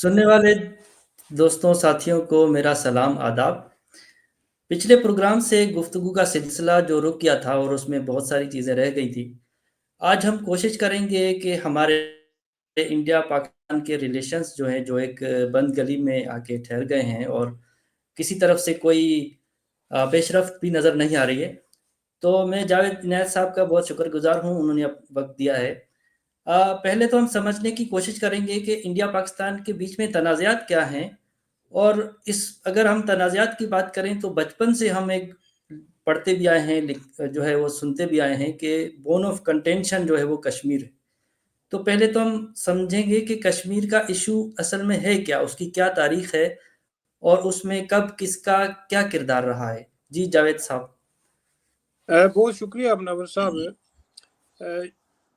सुनने वाले दोस्तों साथियों को मेरा सलाम आदाब। पिछले प्रोग्राम से गुफ्तगू का सिलसिला जो रुक गया था और उसमें बहुत सारी चीज़ें रह गई थी। आज हम कोशिश करेंगे कि हमारे इंडिया पाकिस्तान के रिलेशंस जो हैं जो एक बंद गली में आके ठहर गए हैं और किसी तरफ से कोई पेशरफ्त भी नज़र नहीं आ रही है। तो मैं जावेद इनायत साहब का बहुत शुक्रगुज़ार हूँ, उन्होंने वक़्त दिया है। पहले तो हम समझने की कोशिश करेंगे कि इंडिया पाकिस्तान के बीच में तनाज़ात क्या हैं और इस अगर हम तनाज़ात की बात करें तो बचपन से हम एक पढ़ते भी आए हैं, जो है वो सुनते भी आए हैं कि बोन ऑफ कंटेंशन जो है वो कश्मीर है। तो पहले तो हम समझेंगे कि कश्मीर का इशू असल में है क्या, उसकी क्या तारीख है और उसमें कब किसका क्या किरदार रहा है। जी जावेद साहब। बहुत शुक्रिया अबनवर साहब।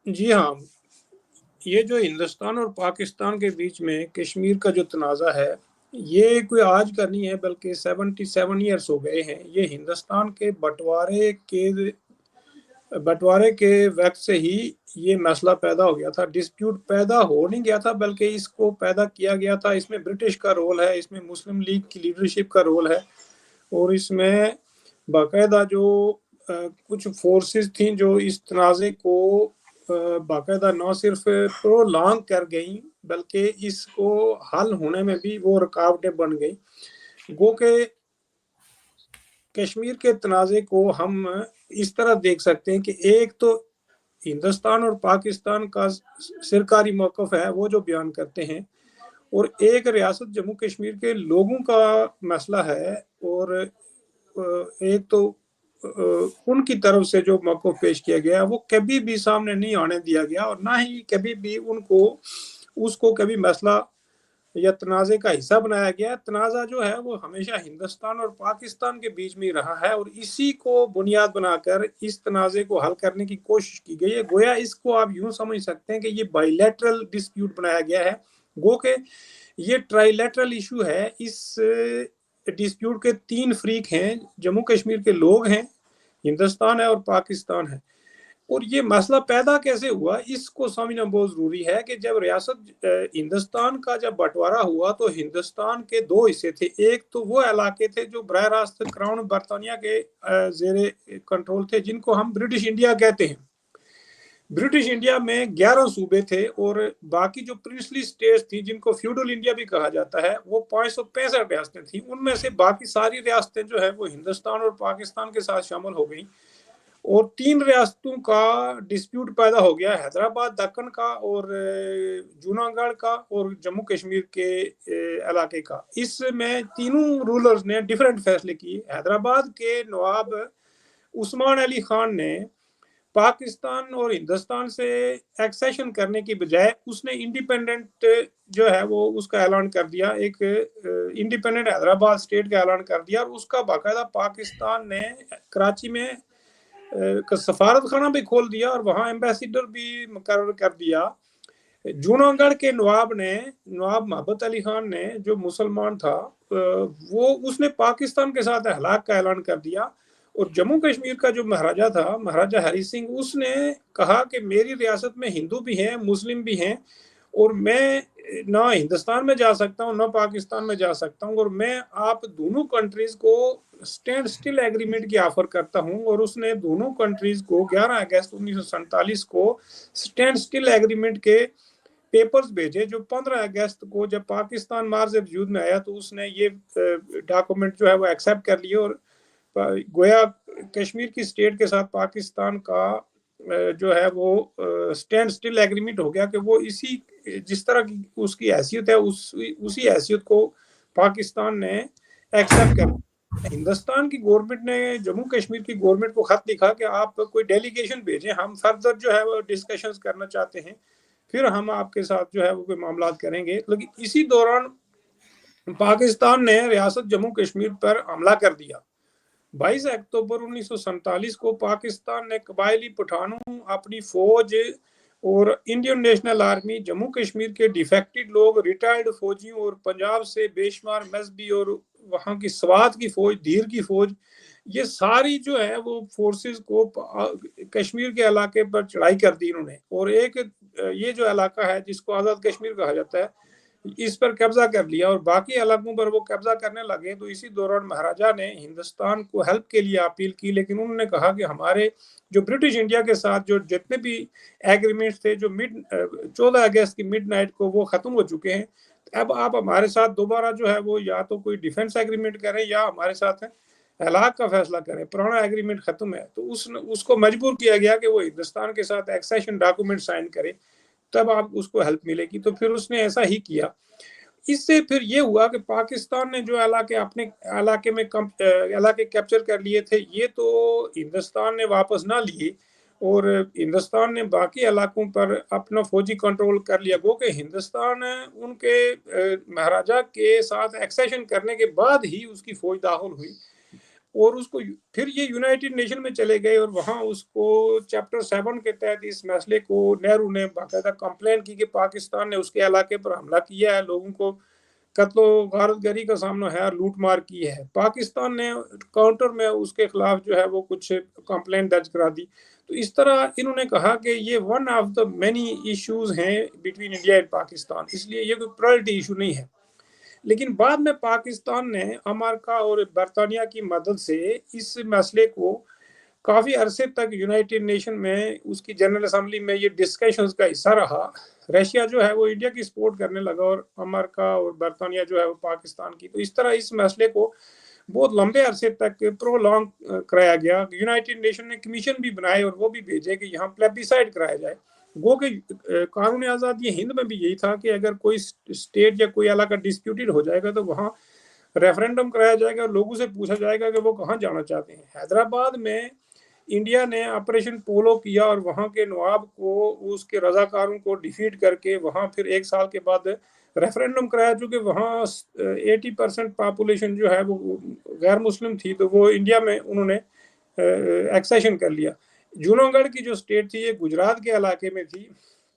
जी हाँ, ये जो हिंदुस्तान और पाकिस्तान के बीच में कश्मीर का जो तनाज़ा है, ये कोई आज का नहीं है, बल्कि 77 ईयर्स हो गए हैं। ये हिंदुस्तान के बंटवारे के वक्त से ही ये मसला पैदा हो गया था। डिस्प्यूट पैदा हो नहीं गया था, बल्कि इसको पैदा किया गया था। इसमें ब्रिटिश का रोल है, इसमें मुस्लिम लीग की लीडरशिप का रोल है, और इसमें बाकायदा जो कुछ फोर्सेस थी जो इस तनाज़े को बाकायदा न सिर्फ प्रोलॉन्ग कर गई, बल्कि इसको हल होने में भी वो रुकावटें बन गई। गो के कश्मीर के तनाज़े को हम इस तरह देख सकते हैं कि एक तो हिंदुस्तान और पाकिस्तान का सरकारी मौक़िफ़ है वो जो बयान करते हैं, और एक रियासत जम्मू कश्मीर के लोगों का मसला है, और एक तो उनकी तरफ से जो मौक़िफ़ पेश किया गया वो कभी भी सामने नहीं आने दिया गया, और ना ही कभी भी उसको कभी मसला या तनाज़े का हिस्सा बनाया गया। तनाज़ा जो है वो हमेशा हिंदुस्तान और पाकिस्तान के बीच में रहा है, और इसी को बुनियाद बनाकर इस तनाज़े को हल करने की कोशिश की गई है। गोया इसको आप यूँ समझ सकते हैं कि ये बायलैटरल डिस्प्यूट बनाया गया है। गो के ये ट्राइलैटरल इशू है। इस डिस्प्यूट के 3 फरीक हैं, जम्मू कश्मीर के लोग हैं, हिंदुस्तान है और पाकिस्तान है। और ये मसला पैदा कैसे हुआ, इसको समझना बहुत ज़रूरी है कि जब रियासत हिंदुस्तान का जब बंटवारा हुआ तो हिंदुस्तान के 2 हिस्से थे। एक तो वो इलाके थे जो बराह रास्त क्राउन बरतानिया के ज़ेरे कंट्रोल थे, जिनको हम ब्रिटिश इंडिया कहते हैं। ब्रिटिश इंडिया में 11 सूबे थे, और बाकी जो प्रिंसली स्टेट्स थी जिनको फ्यूडल इंडिया भी कहा जाता है, वो 565 रियासतें थी। उनमें से बाकी सारी रियासतें जो है वो हिंदुस्तान और पाकिस्तान के साथ शामिल हो गई, और 3 रियासतों का डिस्प्यूट पैदा हो गया, हैदराबाद, दक्कन का, और जूनागढ़ का, और जम्मू कश्मीर के इलाके का। इसमें तीनों रूलर्स ने डिफरेंट फैसले किए। हैदराबाद के नवाब उस्मान अली खान ने पाकिस्तान और हिंदुस्तान से एक्सेशन करने की बजाय उसने इंडिपेंडेंट जो है वो उसका ऐलान कर दिया, एक इंडिपेंडेंट हैदराबाद स्टेट का ऐलान कर दिया, और उसका बाकायदा पाकिस्तान ने कराची में सफारत खाना भी खोल दिया और वहाँ एम्बेसडर भी मुकर्रर कर दिया। जूनागढ़ के नवाब मोहब्बत अली खान ने, जो मुसलमान था, वो उसने पाकिस्तान के साथ हलाक का ऐलान कर दिया। और जम्मू कश्मीर का जो महाराजा था, महाराजा हरी सिंह, उसने कहा कि मेरी रियासत में हिंदू भी हैं, मुस्लिम भी हैं, और मैं ना हिंदुस्तान में जा सकता हूँ ना पाकिस्तान में जा सकता हूँ, और मैं आप दोनों कंट्रीज को स्टैंड स्टिल एग्रीमेंट की ऑफर करता हूँ। और उसने दोनों कंट्रीज को 11 अगस्त 1947 को स्टैंड स्टिल एग्रीमेंट के पेपर्स भेजे, जो 15 अगस्त को जब पाकिस्तान मार्ज वजूद में आया तो उसने ये डॉक्यूमेंट जो है वो एक्सेप्ट कर लिए, और गोया कश्मीर की स्टेट के साथ पाकिस्तान का जो है वो स्टैंड स्टिल एग्रीमेंट हो गया कि वो इसी जिस तरह की उसकी हैसियत है उसी हैसियत को पाकिस्तान ने एक्सेप्ट कर। हिंदुस्तान की गवर्नमेंट ने जम्मू कश्मीर की गवर्नमेंट को खत लिखा कि आप कोई डेलीगेशन भेजें, हम फर्दर जो है वो डिस्कशंस करना चाहते हैं, फिर हम आपके साथ जो है वो कोई मामला करेंगे। लेकिन इसी दौरान पाकिस्तान ने रियासत जम्मू कश्मीर पर हमला कर दिया। 22 अक्टूबर 1947 को पाकिस्तान ने कबायली पठानों, अपनी फौज और Indian national army, Jammu Kashmir के डिफेक्टेड लोग, रिटायर्ड फौजियों और पंजाब से बेशुमार मजहबी और वहाँ की स्वात की फौज, धीर की फौज, ये सारी जो है वो फोर्सेस को कश्मीर के इलाके पर चढ़ाई कर दी इन्होंने। और एक ये जो इलाका है जिसको आज़ाद कश्मीर कहा जाता है, اس پر قبضہ کر لیا اور باقی علاقوں پر وہ قبضہ کرنے لگے، تو اسی دوران مہاراجا نے ہندوستان کو ہیلپ کے لیے اپیل کی، لیکن انہوں نے کہا کہ ہمارے جو برٹش انڈیا کے ساتھ جو جتنے بھی ایگریمنٹس تھے جو 14 اگست کی مڈ نائٹ کو وہ ختم ہو چکے ہیں، اب آپ ہمارے ساتھ دوبارہ جو ہے وہ یا تو کوئی ڈیفنس ایگریمنٹ کریں یا ہمارے ساتھ ہلاک کا فیصلہ کریں، پرانا ایگریمنٹ ختم ہے۔ تو اس کو مجبور کیا گیا کہ وہ ہندوستان کے ساتھ ایکسیشن ڈاکومنٹ سائن کرے، تب آپ اس کو ہیلپ ملے گی۔ تو پھر اس نے ایسا ہی کیا۔ اس سے پھر یہ ہوا کہ پاکستان نے جو علاقے اپنے علاقے کیپچر کر لیے تھے، یہ تو ہندوستان نے واپس نہ لیے، اور ہندوستان نے باقی علاقوں پر اپنا فوجی کنٹرول کر لیا۔ گو کہ ہندوستان ان کے مہاراجا کے ساتھ ایکسیشن کرنے کے بعد ہی اس کی فوج داخل ہوئی، اور اس کو پھر یہ یونائٹڈ نیشن میں چلے گئے، اور وہاں اس کو چیپٹر 7 کے تحت اس مسئلے کو نہرو نے باقاعدہ کمپلین کی کہ پاکستان نے اس کے علاقے پر حملہ کیا ہے، لوگوں کو قتل و غارت گری کا سامنا ہے، لوٹ مار کی ہے۔ پاکستان نے کاؤنٹر میں اس کے خلاف جو ہے وہ کچھ کمپلین درج کرا دی۔ تو اس طرح انہوں نے کہا کہ یہ one of the many issues ہیں بٹوین انڈیا اینڈ پاکستان، اس لیے یہ کوئی پرائرٹی ایشو نہیں ہے۔ لیکن بعد میں پاکستان نے امریکہ اور برطانیہ کی مدد سے اس مسئلے کو کافی عرصے تک یونائٹڈ نیشن میں اس کی جنرل اسمبلی میں یہ ڈسکشنز کا حصہ رہا۔ رشیا جو ہے وہ انڈیا کی سپورٹ کرنے لگا، اور امریکہ اور برطانیہ جو ہے وہ پاکستان کی۔ تو اس طرح اس مسئلے کو بہت لمبے عرصے تک پرولونگ کرایا گیا۔ یونائٹڈ نیشن نے کمیشن بھی بنائے اور وہ بھی بھیجے کہ یہاں پلیبیسائڈ کرایا جائے۔ گو کہ قانون آزادی ہند میں بھی یہی تھا کہ اگر کوئی اسٹیٹ یا کوئی علاقہ ڈسپیوٹڈ ہو جائے گا تو وہاں ریفرینڈم کرایا جائے گا اور لوگوں سے پوچھا جائے گا کہ وہ کہاں جانا چاہتے ہیں۔ حیدرآباد میں انڈیا نے آپریشن پولو کیا اور وہاں کے نواب کو، اس کے رضاکاروں کو ڈیفیٹ کر کے وہاں پھر 1 سال کے بعد ریفرینڈم کرایا، چونکہ وہاں 80% پاپولیشن جو ہے وہ غیر مسلم تھی، تو وہ انڈیا میں انہوں نے ایکسیشن کر لیا۔ جوناگڑھ کی جو سٹیٹ تھی یہ گجرات کے علاقے میں تھی،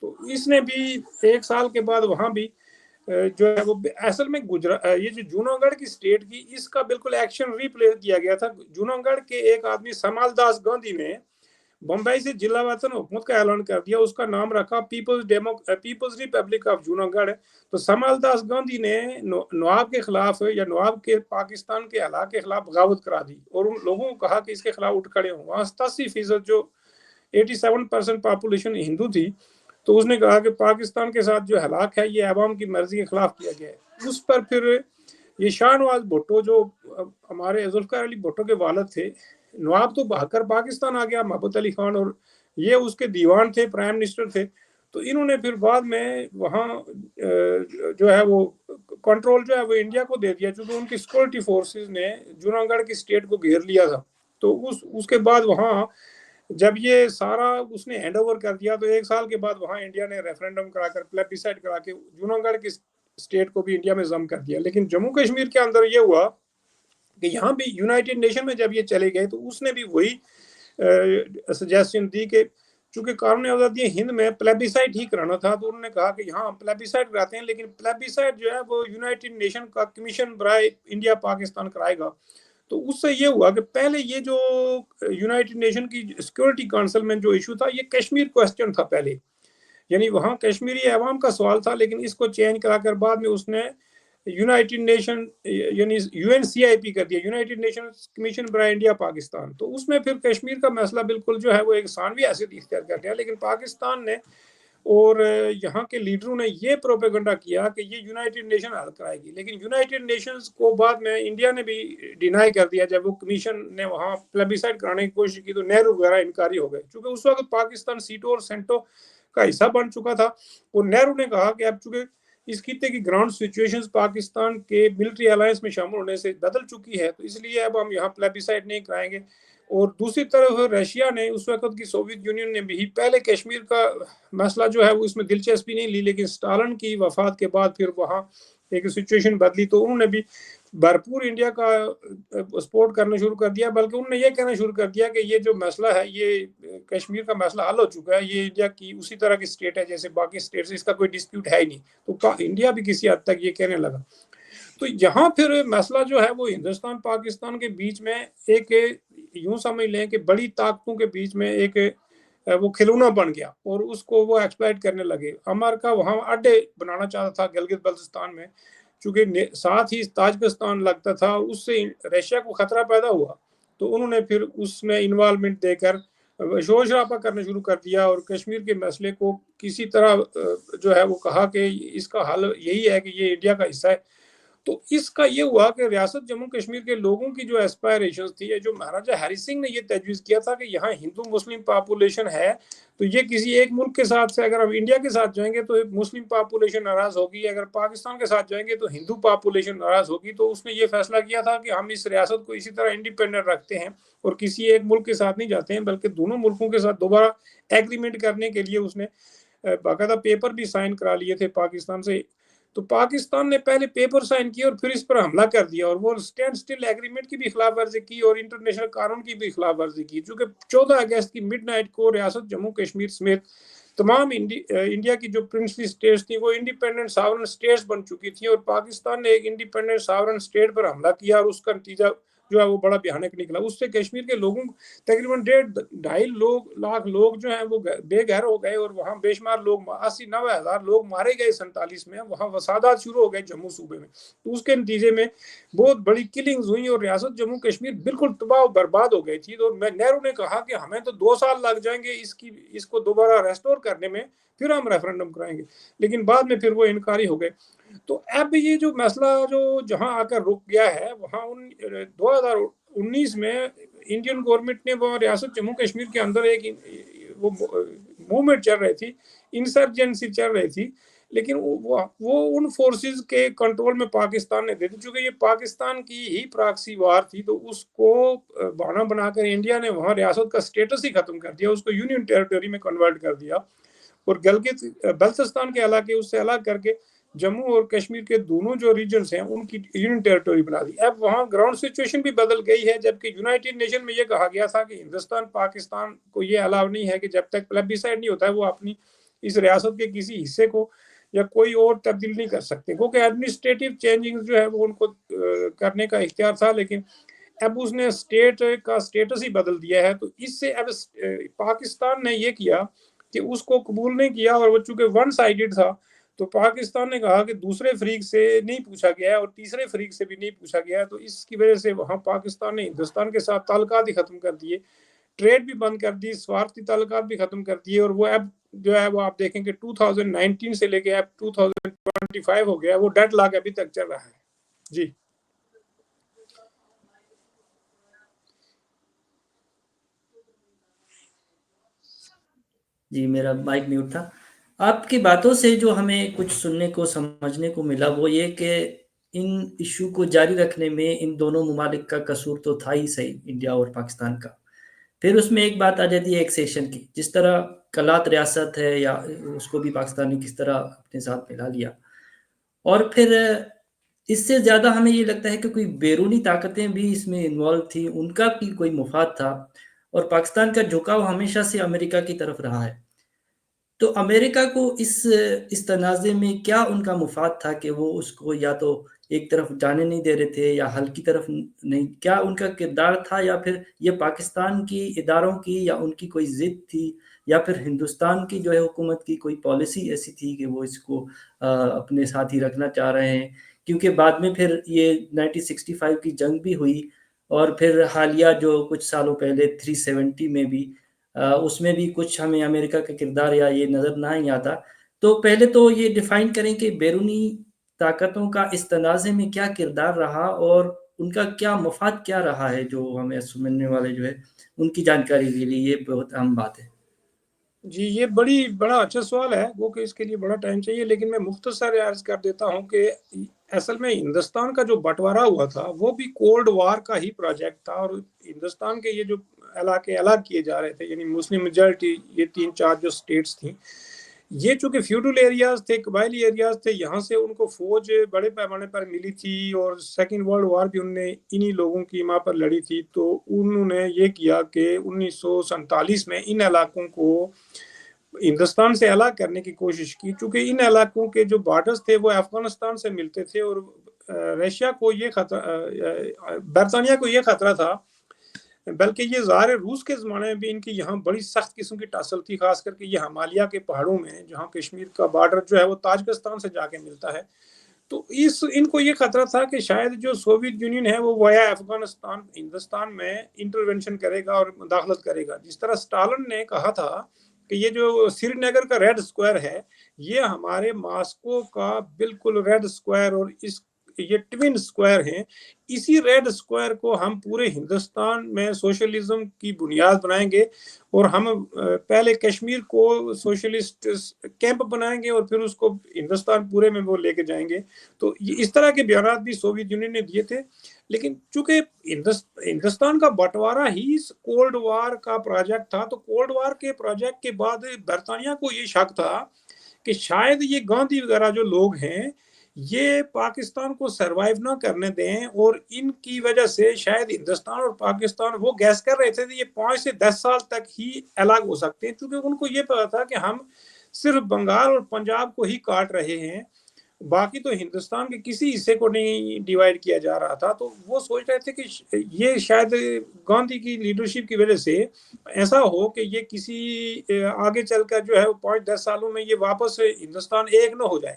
تو اس نے بھی 1 سال کے بعد وہاں بھی جو ہے وہ اصل میں یہ جو جوناگڑھ کی سٹیٹ کی، اس کا بالکل ایکشن ریپلے کیا گیا تھا۔ جوناگڑھ کے ایک آدمی سمال داس گاندھی نے بمبئی سے ضلع وطن حکومت کا اعلان کر دیا، اس کا نام رکھا پیپلز ریپبلک آف جوناگڑھ۔ تو سمال داس گاندھی نے نواب کے خلاف یا نواب کے پاکستان کے علاقے کے خلاف بغاوت کرا دی، اور ان لوگوں کو کہا کہ اس کے خلاف اٹھ کھڑے ہوں۔ وہاں 87% جو 87% پاپولیشن ہندو تھی، تو اس نے کہا کہ پاکستان کے ساتھ جو ہلاک ہے یہ عوام کی مرضی کے خلاف کیا گیا ہے۔ اس پر پھر یہ شاہ نواز بھٹو جو ہمارے ذوالفقار علی بھٹو کے والد تھے، نواب تو بھاگ کر پاکستان آ گیا محبت علی خان، اور یہ اس کے دیوان تھے، پرائم منسٹر تھے۔ تو انہوں نے پھر بعد میں وہاں جو ہے وہ کنٹرول جو ہے وہ انڈیا کو دے دیا، چونکہ ان کی سیکورٹی فورسز نے جوناگڑھ کی سٹیٹ کو گھیر لیا تھا۔ تو اس کے بعد وہاں جب یہ سارا اس نے ہینڈ اوور کر دیا، تو 1 سال کے بعد وہاں انڈیا نے ریفرینڈم کرا کر پلیبیسائڈ کرا کے جوناگڑھ کی سٹیٹ کو بھی انڈیا میں ضم کر دیا۔ لیکن جموں کشمیر کے اندر یہ ہوا کہ یہاں بھی یونائٹڈ نیشن میں جب یہ چلے گئے تو اس نے بھی وہی سجیسشن دی کہ چونکہ قانون آزادی ہند میں پلیبیسائڈ ہی کرانا تھا، تو انہوں نے کہا کہ یہاں پلیبیسائڈ کراتے ہیں، لیکن پلیبیسائڈ جو ہے وہ یونائٹڈ نیشن کا کمیشن برائے انڈیا پاکستان کرائے گا۔ تو اس سے یہ ہوا کہ پہلے یہ جو یونائٹڈ نیشن کی سیکورٹی کونسل میں جو ایشو تھا، یہ کشمیر کوسچن تھا پہلے، یعنی وہاں کشمیری عوام کا سوال تھا، لیکن اس کو چینج کرا کر بعد میں اس نے یونائٹڈ نیشن یعنی UNCIP کر دیا، یونائٹڈ نیشن کمیشن برائے انڈیا پاکستان۔ تو اس میں پھر کشمیر کا مسئلہ بالکل جو ہے وہ ایک ثانوی حیثیت اختیار کر لیا، لیکن پاکستان نے اور یہاں کے لیڈروں نے یہ پروپیگنڈا کیا کہ یہ یونائٹڈ نیشن حل کرائے گی، لیکن یونائٹڈ نیشنز کو بعد میں انڈیا نے بھی ڈینائی کر دیا۔ جب وہ کمیشن نے وہاں پلیبیسائڈ کرانے کی کوشش کی تو نہرو وغیرہ انکاری ہو گئے، چونکہ اس وقت پاکستان سیٹو اور سینٹو کا حصہ بن چکا تھا، اور نہرو نے کہا کہ اب چونکہ اس خطے کی گراؤنڈ سچویشنز پاکستان کے ملٹری الائنس میں شامل ہونے سے بدل چکی ہے، تو اس لیے اب ہم یہاں پلیبیسائڈ نہیں کرائیں گے۔ اور دوسری طرف رشیا نے، اس وقت کی سوویت یونین نے بھی پہلے کشمیر کا مسئلہ جو ہے وہ اس میں دلچسپی نہیں لی، لیکن اسٹالن کی وفات کے بعد پھر وہاں ایک سچویشن بدلی، تو انہوں نے بھی بھرپور انڈیا کا سپورٹ کرنا شروع کر دیا، بلکہ انہوں نے یہ کہنا شروع کر دیا کہ یہ جو مسئلہ ہے، یہ کشمیر کا مسئلہ حل ہو چکا ہے، یہ انڈیا کی اسی طرح کی سٹیٹ ہے جیسے باقی سٹیٹ سے، اس کا کوئی ڈسپیوٹ ہے ہی نہیں۔ تو انڈیا بھی کسی حد تک یہ کہنے لگا۔ تو یہاں پھر مسئلہ جو ہے وہ ہندوستان پاکستان کے بیچ میں ایک یوں سمجھ لیں کہ بڑی طاقتوں کے بیچ میں ایک وہ کھلونا بن گیا اور اس کو وہ ایکسپلائٹ کرنے لگے. امریکہ وہاں اڈے بنانا چاہتا تھا گلگت بلتستان میں، چونکہ ساتھ ہی تاجکستان لگتا تھا، اس سے رشیا کو خطرہ پیدا ہوا، تو انہوں نے پھر اس میں انوالومنٹ دے کر شور شرابہ کرنا شروع کر دیا اور کشمیر کے مسئلے کو کسی طرح جو ہے وہ کہا کہ اس کا حل یہی ہے کہ یہ انڈیا کا حصہ ہے. تو اس کا یہ ہوا کہ ریاست جموں کشمیر کے لوگوں کی جو ایسپائریشنز تھی، جو مہاراجہ ہری سنگھ نے یہ تجویز کیا تھا کہ یہاں ہندو مسلم پاپولیشن ہے، تو یہ کسی ایک ملک کے ساتھ سے اگر ہم انڈیا کے ساتھ جائیں گے تو مسلم پاپولیشن ناراض ہوگی، اگر پاکستان کے ساتھ جائیں گے تو ہندو پاپولیشن ناراض ہوگی. تو اس نے یہ فیصلہ کیا تھا کہ ہم اس ریاست کو اسی طرح انڈیپینڈنٹ رکھتے ہیں اور کسی ایک ملک کے ساتھ نہیں جاتے ہیں، بلکہ دونوں ملکوں کے ساتھ دوبارہ ایگریمنٹ کرنے کے لیے اس نے باقاعدہ پیپر بھی سائن کرا لیے تھے پاکستان سے. تو پاکستان نے پہلے پیپر سائن کیا اور پھر اس پر حملہ کر دیا اور وہ اسٹینڈ سٹل ایگریمنٹ کی بھی خلاف ورزی کی اور انٹرنیشنل قانون کی بھی خلاف ورزی کی. چونکہ 14 اگست کی مڈ نائٹ کو ریاست جموں کشمیر سمیت تمام انڈیا کی جو پرنسلی سٹیٹس تھیں وہ انڈیپینڈنٹ ساورن سٹیٹس بن چکی تھیں اور پاکستان نے ایک انڈیپینڈنٹ ساورن سٹیٹ پر حملہ کیا اور اس کا نتیجہ جو ہے وہ بڑا بھیانک نکلا. اس سے کشمیر کے لوگوں تقریباً 1.5 لاکھ لوگ جو ہیں وہ بے گھر ہو گئے اور وہاں بے شمار لوگ 80-90 ہزار لوگ مارے گئے 47 میں. وہاں فسادات شروع ہو گئے جموں صوبے میں. تو اس کے نتیجے میں بہت بڑی کلنگز ہوئی اور ریاست جموں کشمیر بالکل تباہ و برباد ہو گئی تھی. تو نہرو نے کہا کہ ہمیں تو 2 سال لگ جائیں گے اس کو دوبارہ ریسٹور کرنے میں، پھر ہم ریفرنڈم کرائیں گے، لیکن بعد میں پھر وہ انکاری ہو گئے. تو اب یہ جو مسئلہ جو جہاں آ کر رک گیا ہے، وہاں 2019 میں انڈین گورنمنٹ نے وہ ریاست جموں کشمیر کے اندر ایک وہ موومنٹ چل رہی تھی، انسرجنسی چل رہی تھی، لیکن وہ ان فورسز کے کنٹرول میں پاکستان نے دے دی. چونکہ یہ پاکستان کی ہی پراکسی وار تھی تو اس کو بہانہ بنا کر انڈیا نے وہاں ریاست کا سٹیٹس ہی ختم کر دیا، اس کو یونین ٹیریٹری میں کنورٹ کر دیا اور گلگت بلتستان کے علاقے اس سے الگ کر کے جموں اور کشمیر کے دونوں جو ریجنز ہیں ان کی یونین ٹیریٹری بنا دی. اب وہاں گراؤنڈ سچویشن بھی بدل گئی ہے، جبکہ یونائٹڈ نیشن میں یہ کہا گیا تھا کہ ہندوستان پاکستان کو یہ الاؤ نہیں ہے کہ جب تک پلیبیسائڈ نہیں ہوتا ہے وہ اپنی اس ریاست کے کسی حصے کو یا کوئی اور تبدیل نہیں کر سکتے، کیونکہ ایڈمنسٹریٹو چینجنگ جو ہے وہ ان کو کرنے کا اختیار تھا. لیکن اب اس نے اسٹیٹ کا سٹیٹس ہی بدل دیا ہے. تو اس سے اب پاکستان نے یہ کیا کہ اس کو قبول نہیں کیا، اور وہ چونکہ ون سائیڈڈ تھا تو پاکستان نے کہا کہ دوسرے فریق سے نہیں پوچھا گیا ہے اور تیسرے فریق سے بھی نہیں پوچھا گیا ہے. تو اس کی وجہ سے وہاں پاکستان نے ہندوستان کے ساتھ تعلقات ہی ختم کر دیے، ٹریڈ بھی بند کر دی، سفارتی تعلقات بھی ختم کر دیے. اور وہ اب جو ہے وہ آپ دیکھیں کہ 2019 سے لے کے اب 2025 ہو گیا، وہ ڈیڈ لاک ابھی تک چل رہا ہے. جی جی میرا مائک میوٹ تھا. آپ کی باتوں سے جو ہمیں کچھ سننے کو سمجھنے کو ملا وہ یہ کہ ان ایشو کو جاری رکھنے میں ان دونوں ممالک کا قصور تو تھا ہی صحیح، انڈیا اور پاکستان کا. پھر اس میں ایک بات آ جاتی ہے ایکسیشن کی، جس طرح کلات ریاست ہے یا اس کو بھی پاکستان نے کس طرح اپنے ساتھ ملا لیا. اور پھر اس سے زیادہ ہمیں یہ لگتا ہے کہ کوئی بیرونی طاقتیں بھی اس میں انوالو تھی، ان کا بھی کوئی مفاد تھا، اور پاکستان کا جھکاؤ ہمیشہ سے امریکہ کی طرف رہا ہے. تو امریکہ کو اس تنازع میں کیا ان کا مفاد تھا کہ وہ اس کو یا تو ایک طرف جانے نہیں دے رہے تھے یا حل کی طرف نہیں؟ کیا ان کا کردار تھا، یا پھر یہ پاکستان کی اداروں کی یا ان کی کوئی ضد تھی، یا پھر ہندوستان کی جو ہے حکومت کی کوئی پالیسی ایسی تھی کہ وہ اس کو اپنے ساتھ ہی رکھنا چاہ رہے ہیں؟ کیونکہ بعد میں پھر یہ 1965 کی جنگ بھی ہوئی، اور پھر حالیہ جو کچھ سالوں پہلے 370 میں بھی اس میں بھی کچھ ہمیں امریکہ کا کردار یا یہ نظر نہ ہی آتا. تو پہلے تو یہ ڈیفائن کریں کہ بیرونی طاقتوں کا اس تنازع میں کیا کردار رہا اور ان کا کیا مفاد کیا رہا ہے، جو ہمیں سننے والے جو ہے ان کی جانکاری کے لیے یہ بہت اہم بات ہے. جی یہ بڑا اچھا سوال ہے، وہ کہ اس کے لیے بڑا ٹائم چاہیے، لیکن میں مختصر عرض کر دیتا ہوں کہ اصل میں ہندوستان کا جو بٹوارا ہوا تھا وہ بھی کولڈ وار کا ہی پروجیکٹ تھا، اور ہندوستان کے یہ جو علاقے الگ کیے جا رہے تھے، یعنی مسلم میجارٹی یہ 3-4 جو سٹیٹس تھیں، یہ چونکہ فیوڈل ایریاز تھے، قبائلی ایریاز تھے، یہاں سے ان کو فوج بڑے پیمانے پر ملی تھی، اور سیکنڈ ورلڈ وار بھی انہوں نے انہی لوگوں کی ماں پر لڑی تھی. تو انہوں نے یہ کیا کہ 1947 میں ان علاقوں کو ہندوستان سے الگ کرنے کی کوشش کی، چونکہ ان علاقوں کے جو بارڈرز تھے وہ افغانستان سے ملتے تھے، اور رشیا کو یہ خطرہ، برطانیہ کو یہ خطرہ تھا بلکہ یہ ظاہر روس کے زمانے میں بھی ان کی یہاں بڑی سخت قسم کی ٹاسل تھی، خاص کر کے یہ ہمالیہ کے پہاڑوں میں جہاں کشمیر کا بارڈر جو ہے وہ تاجکستان سے جا کے ملتا ہے۔ تو ان کو یہ خطرہ تھا کہ شاید جو سوویت یونین ہے وہ وایا افغانستان ہندوستان میں انٹرونشن کرے گا اور مداخلت کرے گا، جس طرح اسٹالن نے کہا تھا کہ یہ جو سری نگر کا ریڈ اسکوائر ہے یہ ہمارے ماسکو کا بالکل ریڈ اسکوائر اور یہ ٹوین اسکوائر ہیں، اسی ریڈ اسکوائر کو ہم پورے ہندوستان میں سوشلزم کی بنیاد بنائیں گے اور ہم پہلے کشمیر کو سوشلسٹ کیمپ بنائیں گے اور پھر اس کو ہندوستان پورے میں وہ لے کے جائیں گے۔ تو اس طرح کے بیانات بھی سوویت یونین نے دیے تھے، لیکن چونکہ ہندوستان کا بٹوارا ہی کولڈ وار کا پروجیکٹ تھا، تو کولڈ وار کے پروجیکٹ کے بعد برطانیہ کو یہ شک تھا کہ شاید یہ گاندھی وغیرہ جو لوگ ہیں یہ پاکستان کو سروائیو نہ کرنے دیں، اور ان کی وجہ سے شاید ہندوستان اور پاکستان وہ گیس کر رہے تھے کہ یہ 5 سے 10 سال تک ہی الگ ہو سکتے ہیں، کیونکہ ان کو یہ پتا تھا کہ ہم صرف بنگال اور پنجاب کو ہی کاٹ رہے ہیں، باقی تو ہندوستان کے کسی حصے کو نہیں ڈیوائیڈ کیا جا رہا تھا۔ تو وہ سوچ رہے تھے کہ یہ شاید گاندھی کی لیڈرشپ کی وجہ سے ایسا ہو کہ یہ کسی آگے چل کر جو ہے 5-10 سالوں میں یہ واپس ہندوستان ایک نہ ہو جائے۔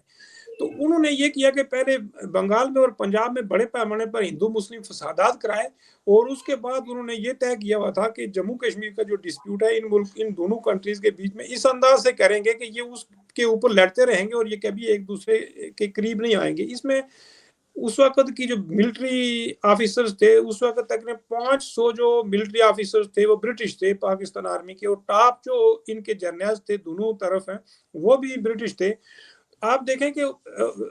تو انہوں نے یہ کیا کہ پہلے بنگال میں اور پنجاب میں بڑے پیمانے پر ہندو مسلم فسادات کرائے، اور اس کے بعد انہوں نے یہ طے کیا ہوا تھا کہ جموں کشمیر کا جو ڈسپیوٹ ہے ان دونوں کنٹریز کے بیچ میں اس انداز سے کریں گے کہ یہ اس کے اوپر لڑتے رہیں گے اور یہ کبھی ایک دوسرے کے قریب نہیں آئیں گے۔ اس میں اس وقت کی جو ملٹری آفیسرز تھے، اس وقت تقریباً 500 جو ملٹری آفیسرز تھے وہ برٹش تھے پاکستان آرمی کے، اور ٹاپ جو ان کے جرنیلز تھے دونوں طرف ہیں وہ بھی برٹش تھے۔ آپ دیکھیں کہ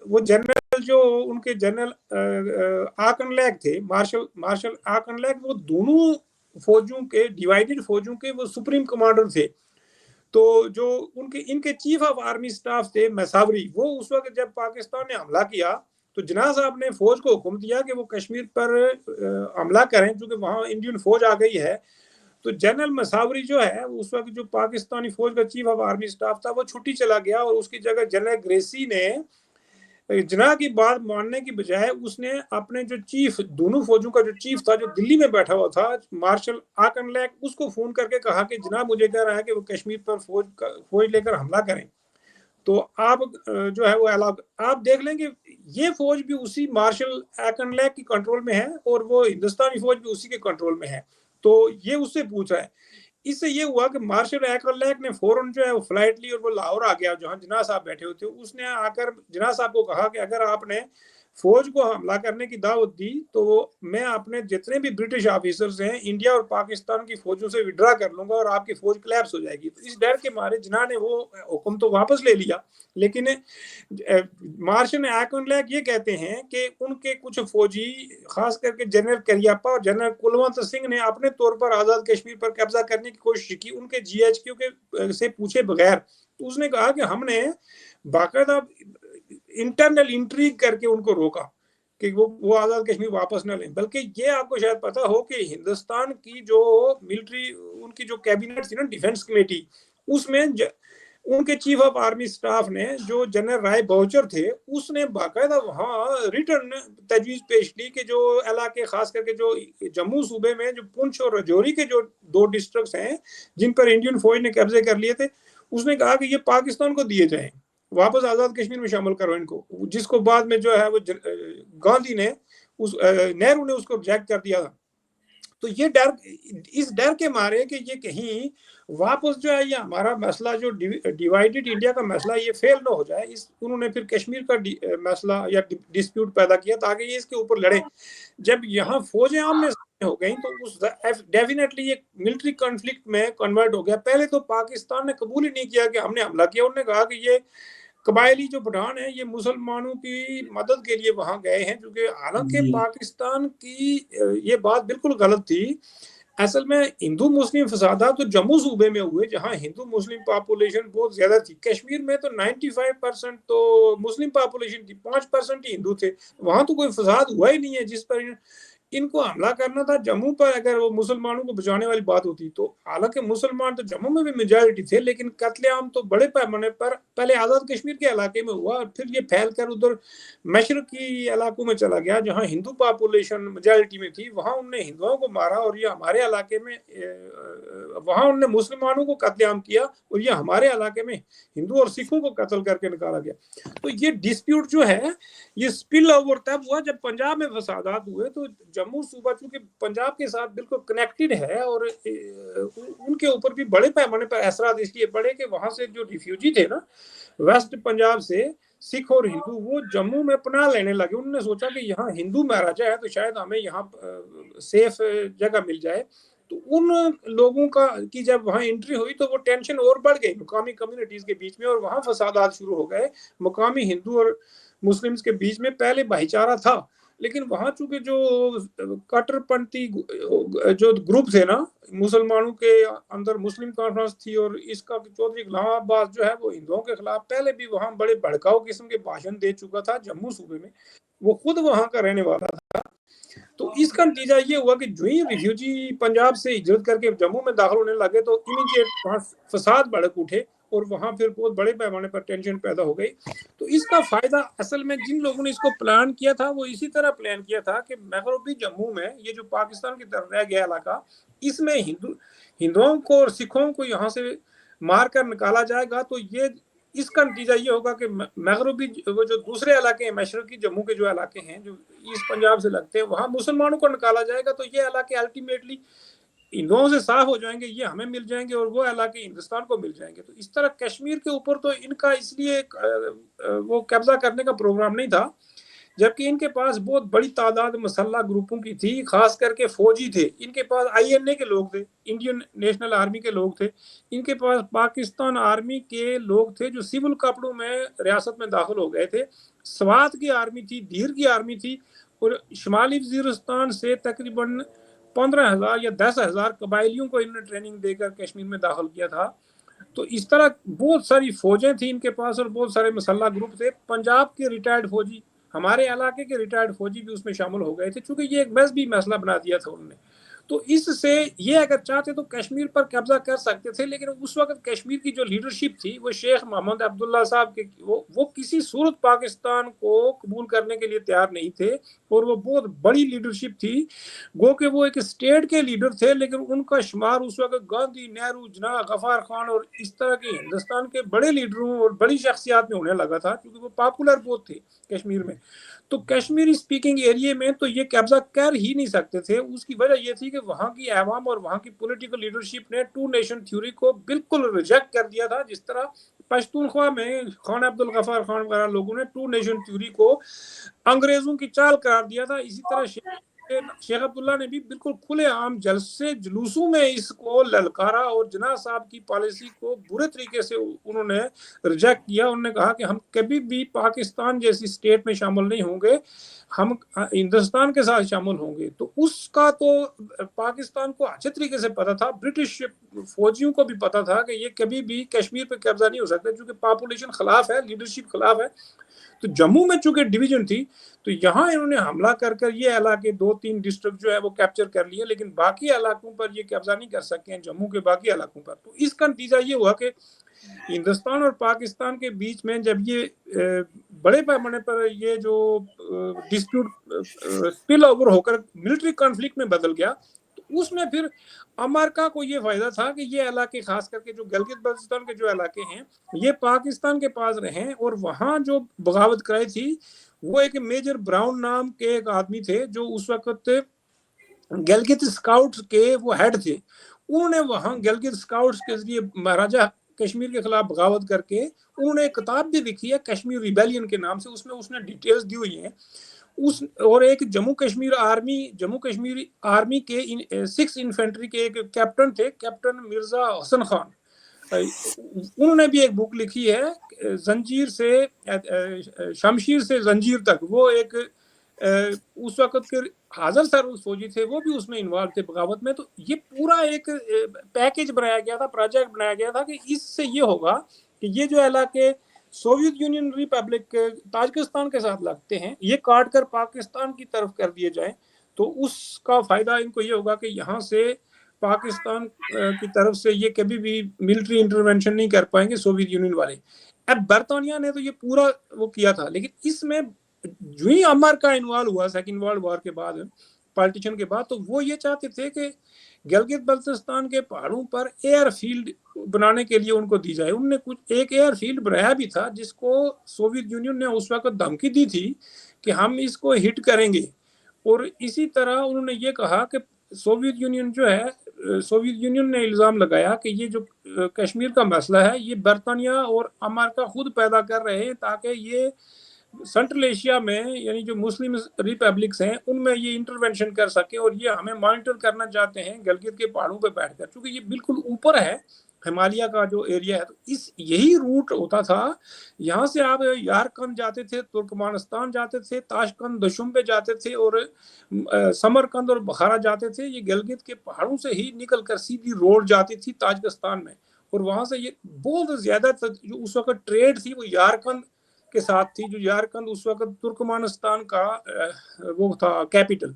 وہ جنرل جو ان کے جنرل آکن لیگ تھے، مارشل آکن لیگ، وہ دونوں فوجوں کے ڈیوائیڈڈ فوجوں کے وہ سپریم کمانڈر تھے۔ تو جو ان کے چیف آف آرمی سٹاف تھے میساوری، وہ اس وقت جب پاکستان نے حملہ کیا تو جناح صاحب نے فوج کو حکم دیا کہ وہ کشمیر پر حملہ کریں چونکہ وہاں انڈین فوج آ گئی ہے۔ تو جنرل مساوری جو ہے اس وقت جو پاکستانی فوج کا چیف آف آرمی سٹاف تھا وہ چھٹی چلا گیا، اور اس کی جگہ جنرل گریسی نے جناح کی بات ماننے کی بجائے اس نے اپنے جو چیف، دونوں فوجوں کا جو چیف تھا جو دلی میں بیٹھا ہوا تھا مارشل آکن لیگ، اس کو فون کر کے کہا کہ جناح مجھے کہہ رہا ہے کہ وہ کشمیر پر فوج لے کر حملہ کریں، تو آپ جو ہے وہ آپ دیکھ لیں کہ یہ فوج بھی اسی مارشل آکن لیگ کی کنٹرول میں ہے اور وہ ہندوستانی فوج بھی اسی کے کنٹرول میں ہے۔ تو یہ اس سے پوچھ رہا ہے۔ اس سے یہ ہوا کہ مارشل آکن لیگ نے فوراً جو ہے وہ فلائٹ لی اور وہ لاہور آ گیا جہاں جناح صاحب بیٹھے ہوئے تھے۔ اس نے آ کر جناح صاحب کو کہا کہ اگر آپ نے فوج کو حملہ کرنے کی دعوت دی تو میں اپنے جتنے بھی برٹش آفیسرز ہیں انڈیا اور پاکستان کی فوجوں سے وڈرا کر لوں گا اور آپ کی فوج کلیپس ہو جائے گی۔ تو اس ڈر کے مارے جناح نے وہ حکم تو واپس لے لیا، لیکن مارشل آکن لیگ یہ کہتے ہیں کہ ان کے کچھ فوجی خاص کر کے جنرل کریاپا اور جنرل کلونت سنگھ نے اپنے طور پر آزاد کشمیر پر قبضہ کرنے کی کوشش کی ان کے جی ایچ کیو کے سے پوچھے بغیر۔ تو اس نے کہا کہ ہم نے باقاعدہ انٹرنل انٹریگ کر کے ان کو روکا کہ وہ آزاد کشمیر واپس نہ لیں، بلکہ یہ آپ کو شاید پتا ہو کہ ہندوستان کی جو ملٹری ان کی جو کیبنٹ تھی نا ڈیفنس کمیٹی، اس میں ان کے چیف آف آرمی سٹاف نے جو جنرل رائے بہوچر تھے اس نے باقاعدہ وہاں ریٹرن تجویز پیش کی کہ جو علاقے خاص کر کے جو جموں صوبے میں جو پونچھ اور رجوری کے جو 2 ڈسٹرکٹس ہیں جن پر انڈین فوج نے قبضے کر لیے تھے، اس نے کہا کہ یہ پاکستان کو دیے جائیں، واپس آزاد کشمیر میں شامل کرو ان کو، جس کو بعد میں جو ہے وہ گاندھی نے نہرو نے اس کو ریجیکٹ کر دیا تھا۔ تو یہ ڈر، اس ڈر کے مارے کہ یہ کہیں واپس جو ہے یہ ہمارا مسئلہ جو ڈیوائیڈڈ انڈیا کا مسئلہ یہ فیل نہ ہو جائے، انہوں نے پھر کشمیر کا مسئلہ یا ڈسپیوٹ پیدا کیا تاکہ یہ اس کے اوپر لڑیں۔ جب یہاں فوجیں آمنے سامنے ہو گئیں تو ڈیفینیٹلی یہ ملٹری کنفلکٹ میں کنورٹ ہو گیا۔ پہلے تو پاکستان نے قبول ہی نہیں کیا کہ ہم نے حملہ کیا، انہوں نے کہا کہ یہ قبائلی جو پٹھان ہیں یہ مسلمانوں کی مدد کے لیے وہاں گئے ہیں، کیونکہ حالانکہ پاکستان کی یہ بات بالکل غلط تھی۔ اصل میں ہندو مسلم فسادات تو جموں صوبے میں ہوئے جہاں ہندو مسلم پاپولیشن بہت زیادہ تھی۔ کشمیر میں تو 95% تو مسلم پاپولیشن تھی، 5% ہی ہندو تھے، وہاں تو کوئی فساد ہوا ہی نہیں ہے جس پر इनको हमला करना था जम्मू पर, अगर वो मुसलमानों को बचाने वाली बात होती तो। हालांकि मुसलमान तो जम्मू में भी मेजॉरिटी थे, लेकिन कत्लेआम तो बड़े पैमाने पर पहले आज़ाद कश्मीर के इलाके में हुआ, और फिर ये फैल कर उधर मशरकी इलाकों में चला गया, जहाँ हिंदू पॉपुलेशन मेजॉरिटी में थी। वहाँ उनने हिंदुओं को मारा, और ये हमारे इलाके में वहाँ उनने मुसलमानों को कत्लेआम किया, और ये हमारे इलाके में हिंदू और सिखों को कत्ल करके निकाला गया। तो ये डिस्प्यूट जो है, ये स्पिल ओवर तब हुआ जब पंजाब में फसादात हुए। तो जम्मू सूबा चूंकि पंजाब के साथ बिल्कुल कनेक्टेड है, और उनके ऊपर भी बड़े पैमाने पर असरात इसलिए पड़े कि वहां से जो रिफ्यूजी थे ना वेस्ट पंजाब से, सिख और हिंदू, वो जम्मू में पनाह लेने लगे। उन्होंने सोचा कि यहाँ हिंदू महाराजा है तो शायद हमें यहाँ सेफ जगह मिल जाए। तो उन लोगों की जब वहां एंट्री हुई तो वो टेंशन और बढ़ गई मुकामी कम्युनिटीज के बीच में, और वहां फसादात शुरू हो गए। मुकामी हिंदू और मुस्लिम्स के बीच में पहले भाईचारा था, लेकिन वहां चूंकि जो कट्टरपंथी जो ग्रुप थे ना मुसलमानों के अंदर, मुस्लिम कॉन्फ्रेंस थी, और इसका चौधरी गुलाम अब्बास जो है वो हिंदुओं के खिलाफ पहले भी वहां बड़े भड़काऊ किस्म के भाषण दे चुका था जम्मू सूबे में। वो खुद वहां का रहने वाला था। तो इसका नतीजा ये हुआ कि जो ही रिफ्यूजी पंजाब से हिजरत करके जम्मू में दाखिल होने लगे तो इमीडिएट वहां फसाद भड़क उठे, और वहां फिर बहुत बड़े पैमाने पर टेंशन पैदा हो गई। तो इसका फायदा असल में जिन लोगों ने इसको प्लान किया था वो इसी तरह प्लान किया था कि मगरबी जम्मू में ये जो पाकिस्तान की तरफ रह गया इलाका, इसमें हिंदुओं को और सिखों को यहाँ से मार कर निकाला जाएगा। तो ये इसका नतीजा ये होगा कि मगरबी वो जो दूसरे इलाके हैं, मशरकी जम्मू के जो इलाके हैं जो ईस्ट पंजाब से लगते हैं, वहां मुसलमानों को निकाला जाएगा। तो ये इलाके अल्टीमेटली हिंदुओं से साफ हो जाएंगे, ये हमें मिल जाएंगे, और वो इलाके हिंदुस्तान को मिल जाएंगे। तो इस तरह कश्मीर के ऊपर तो इनका इसलिए वो कब्जा करने का प्रोग्राम नहीं था, जबकि इनके पास बहुत बड़ी तादाद मसल्ला ग्रुपों की थी, खास करके फौजी थे। इनके पास आईएनए के लोग थे, इंडियन नेशनल आर्मी के लोग थे। इनके पास पाकिस्तान आर्मी के लोग थे जो सिविल कपड़ों में रियासत में दाखिल हो गए थे। स्वात की आर्मी थी, धीर की आर्मी थी, और शुमाली वजीरिस्तान से तकरीबन 15,000 या 10,000 कबायलियों को इन्होंने ट्रेनिंग देकर कश्मीर में दाखिल किया था। तो इस तरह बहुत सारी फौजें थी इनके पास, और बहुत सारे मसल्ला ग्रुप थे। पंजाब के रिटायर्ड फौजी, हमारे इलाके के रिटायर्ड फौजी भी उसमें शामिल हो गए थे, क्योंकि ये एक मजहबी मसला बना दिया था उन्होंने। तो इससे ये अगर चाहते तो कश्मीर पर कब्जा कर सकते थे, लेकिन उस वक्त कश्मीर की जो लीडरशिप थी वो शेख मोहम्मद अब्दुल्ला साहब के, वो किसी सूरत पाकिस्तान को कबूल करने के लिए तैयार नहीं थे, और वो बहुत बड़ी लीडरशिप थी। गो कि वो एक स्टेट के लीडर थे, लेकिन उनका शुमार उस वक्त गांधी, नेहरू, जना गफार खान और इस तरह के हिंदुस्तान के बड़े लीडरों और बड़ी शख्सियात में होने लगा था, क्योंकि वो पॉपुलर बहुत थे कश्मीर में। तो कश्मीरी स्पीकिंग एरिया में तो ये कब्जा कर ही नहीं सकते थे। उसकी वजह ये थी कि वहाँ की अवाम और वहाँ की पॉलिटिकल लीडरशिप ने टू नेशन थ्योरी को बिल्कुल रिजेक्ट कर दिया था। जिस तरह पश्तूनख्वा में खान अब्दुल गफार खान वगैरह लोगों ने टू नेशन थ्योरी को अंग्रेजों की चाल करार दिया था, इसी तरह शेख अब्दुल्ला ने भी बिल्कुल खुले आम जलसे जुलूसों में इसको ललकारा, और जना साहब की पॉलिसी को बुरे तरीके से उन्होंने रिजेक्ट किया। उन्होंने कहा कि हम कभी भी पाकिस्तान जैसी स्टेट में शामिल नहीं होंगे, हम हिंदुस्तान के साथ शामिल होंगे। तो उसका तो पाकिस्तान को अच्छे तरीके से पता था, ब्रिटिश फौजियों को भी पता था कि ये कभी भी कश्मीर पे कब्जा नहीं हो सकता, क्योंकि पॉपुलेशन खिलाफ है, लीडरशिप खिलाफ है। तो जम्मू में चूंकि डिवीजन थी, तो यहाँ इन्होंने हमला कर ये इलाके 2-3 डिस्ट्रिक्ट जो है वो कैप्चर कर लिए, लेकिन बाकी इलाकों पर ये कब्जा नहीं कर सके हैं, जम्मू के बाकी इलाकों पर। तो इसका नतीजा ये हुआ कि हिंदुस्तान और पाकिस्तान के बीच में जब ये बड़े पैमाने पर ये जो डिस्प्यूट स्पिल ओवर होकर मिलिट्री कॉन्फ्लिक्ट में बदल गया, तो उसमें फिर अमेरिका को ये फायदा था कि ये इलाके, खास करके जो गिलगित बल्तिस्तान के जो इलाके हैं, ये पाकिस्तान के पास रहे। और वहाँ जो बगावत कराई थी वो एक मेजर ब्राउन नाम के एक आदमी थे, जो उस वक्त गिलगित स्काउट्स के वो हेड थे। उन्होंने वहां गिलगित स्काउट्स के जरिए महाराजा कश्मीर के खिलाफ बगावत करके उन्होंने एक किताब भी लिखी है कश्मीर रिबेलियन के नाम से। उसमें उसने डिटेल्स दी हुई हैं। और एक जम्मू कश्मीर आर्मी के 6 इन्फेंट्री के एक कैप्टन थे, कैप्टन मिर्जा हसन खान। उन्होंने भी एक बुक लिखी है, जंजीर से शमशीर से जंजीर तक। वो एक उस वक्त के हाजिर सर्विस फौजी थे, वो भी उसमें इन्वॉल्व थे बगावत में। तो ये पूरा एक पैकेज बनाया गया था, प्रोजेक्ट बनाया गया था कि इससे ये होगा कि ये जो इलाके सोवियत यूनियन रिपब्लिक ताजिकिस्तान के साथ लगते हैं, ये काट कर पाकिस्तान की तरफ कर दिए जाएं। تو اس کا فائدہ ان کو یہ ہوگا کہ یہاں سے پاکستان کی طرف سے یہ کبھی بھی ملٹری انٹرونشن نہیں کر پائیں گے سوویت یونین والے. اب برطانیہ نے تو یہ پورا وہ کیا تھا، لیکن اس میں جو ہی امریکہ انوالو ہوا سیکنڈ ورلڈ وار کے بعد، پارٹیشن کے بعد، تو وہ یہ چاہتے تھے کہ گلگت بلتستان کے پہاڑوں پر ایئر فیلڈ بنانے کے لیے ان کو دی جائے. انہوں نے کچھ ایک ایئر فیلڈ بنایا بھی تھا جس کو سوویت یونین نے اس وقت دھمکی دی تھی کہ ہم اس کو ہٹ کریں گے. اور اسی طرح انہوں نے یہ کہا کہ سوویت یونین جو ہے، سوویت یونین نے الزام لگایا کہ یہ جو کشمیر کا مسئلہ ہے یہ برطانیہ اور امریکہ خود پیدا کر رہے ہیں تاکہ یہ سنٹرل ایشیا میں یعنی جو مسلم ریپبلکس ہیں ان میں یہ انٹرونشن کر سکے، اور یہ ہمیں مانیٹر کرنا چاہتے ہیں گلگت کے پہاڑوں پہ بیٹھ کر، چونکہ یہ بالکل اوپر ہے ہمالیہ کا جو ایریا ہے. تو یہی روٹ ہوتا تھا. یہاں سے آپ یارکند جاتے تھے، ترکمانستان جاتے تھے، تاشکند دشمبے جاتے تھے، اور سمرکند اور بخارا جاتے تھے. یہ گلگت کے پہاڑوں سے ہی نکل کر سیدھی روڈ جاتی تھی تاجکستان میں، اور وہاں سے یہ بہت زیادہ جو اس وقت ٹریڈ تھی وہ یارکند کے ساتھ تھی، جو یارکند اس وقت ترکمانستان کا وہ تھا کیپٹل.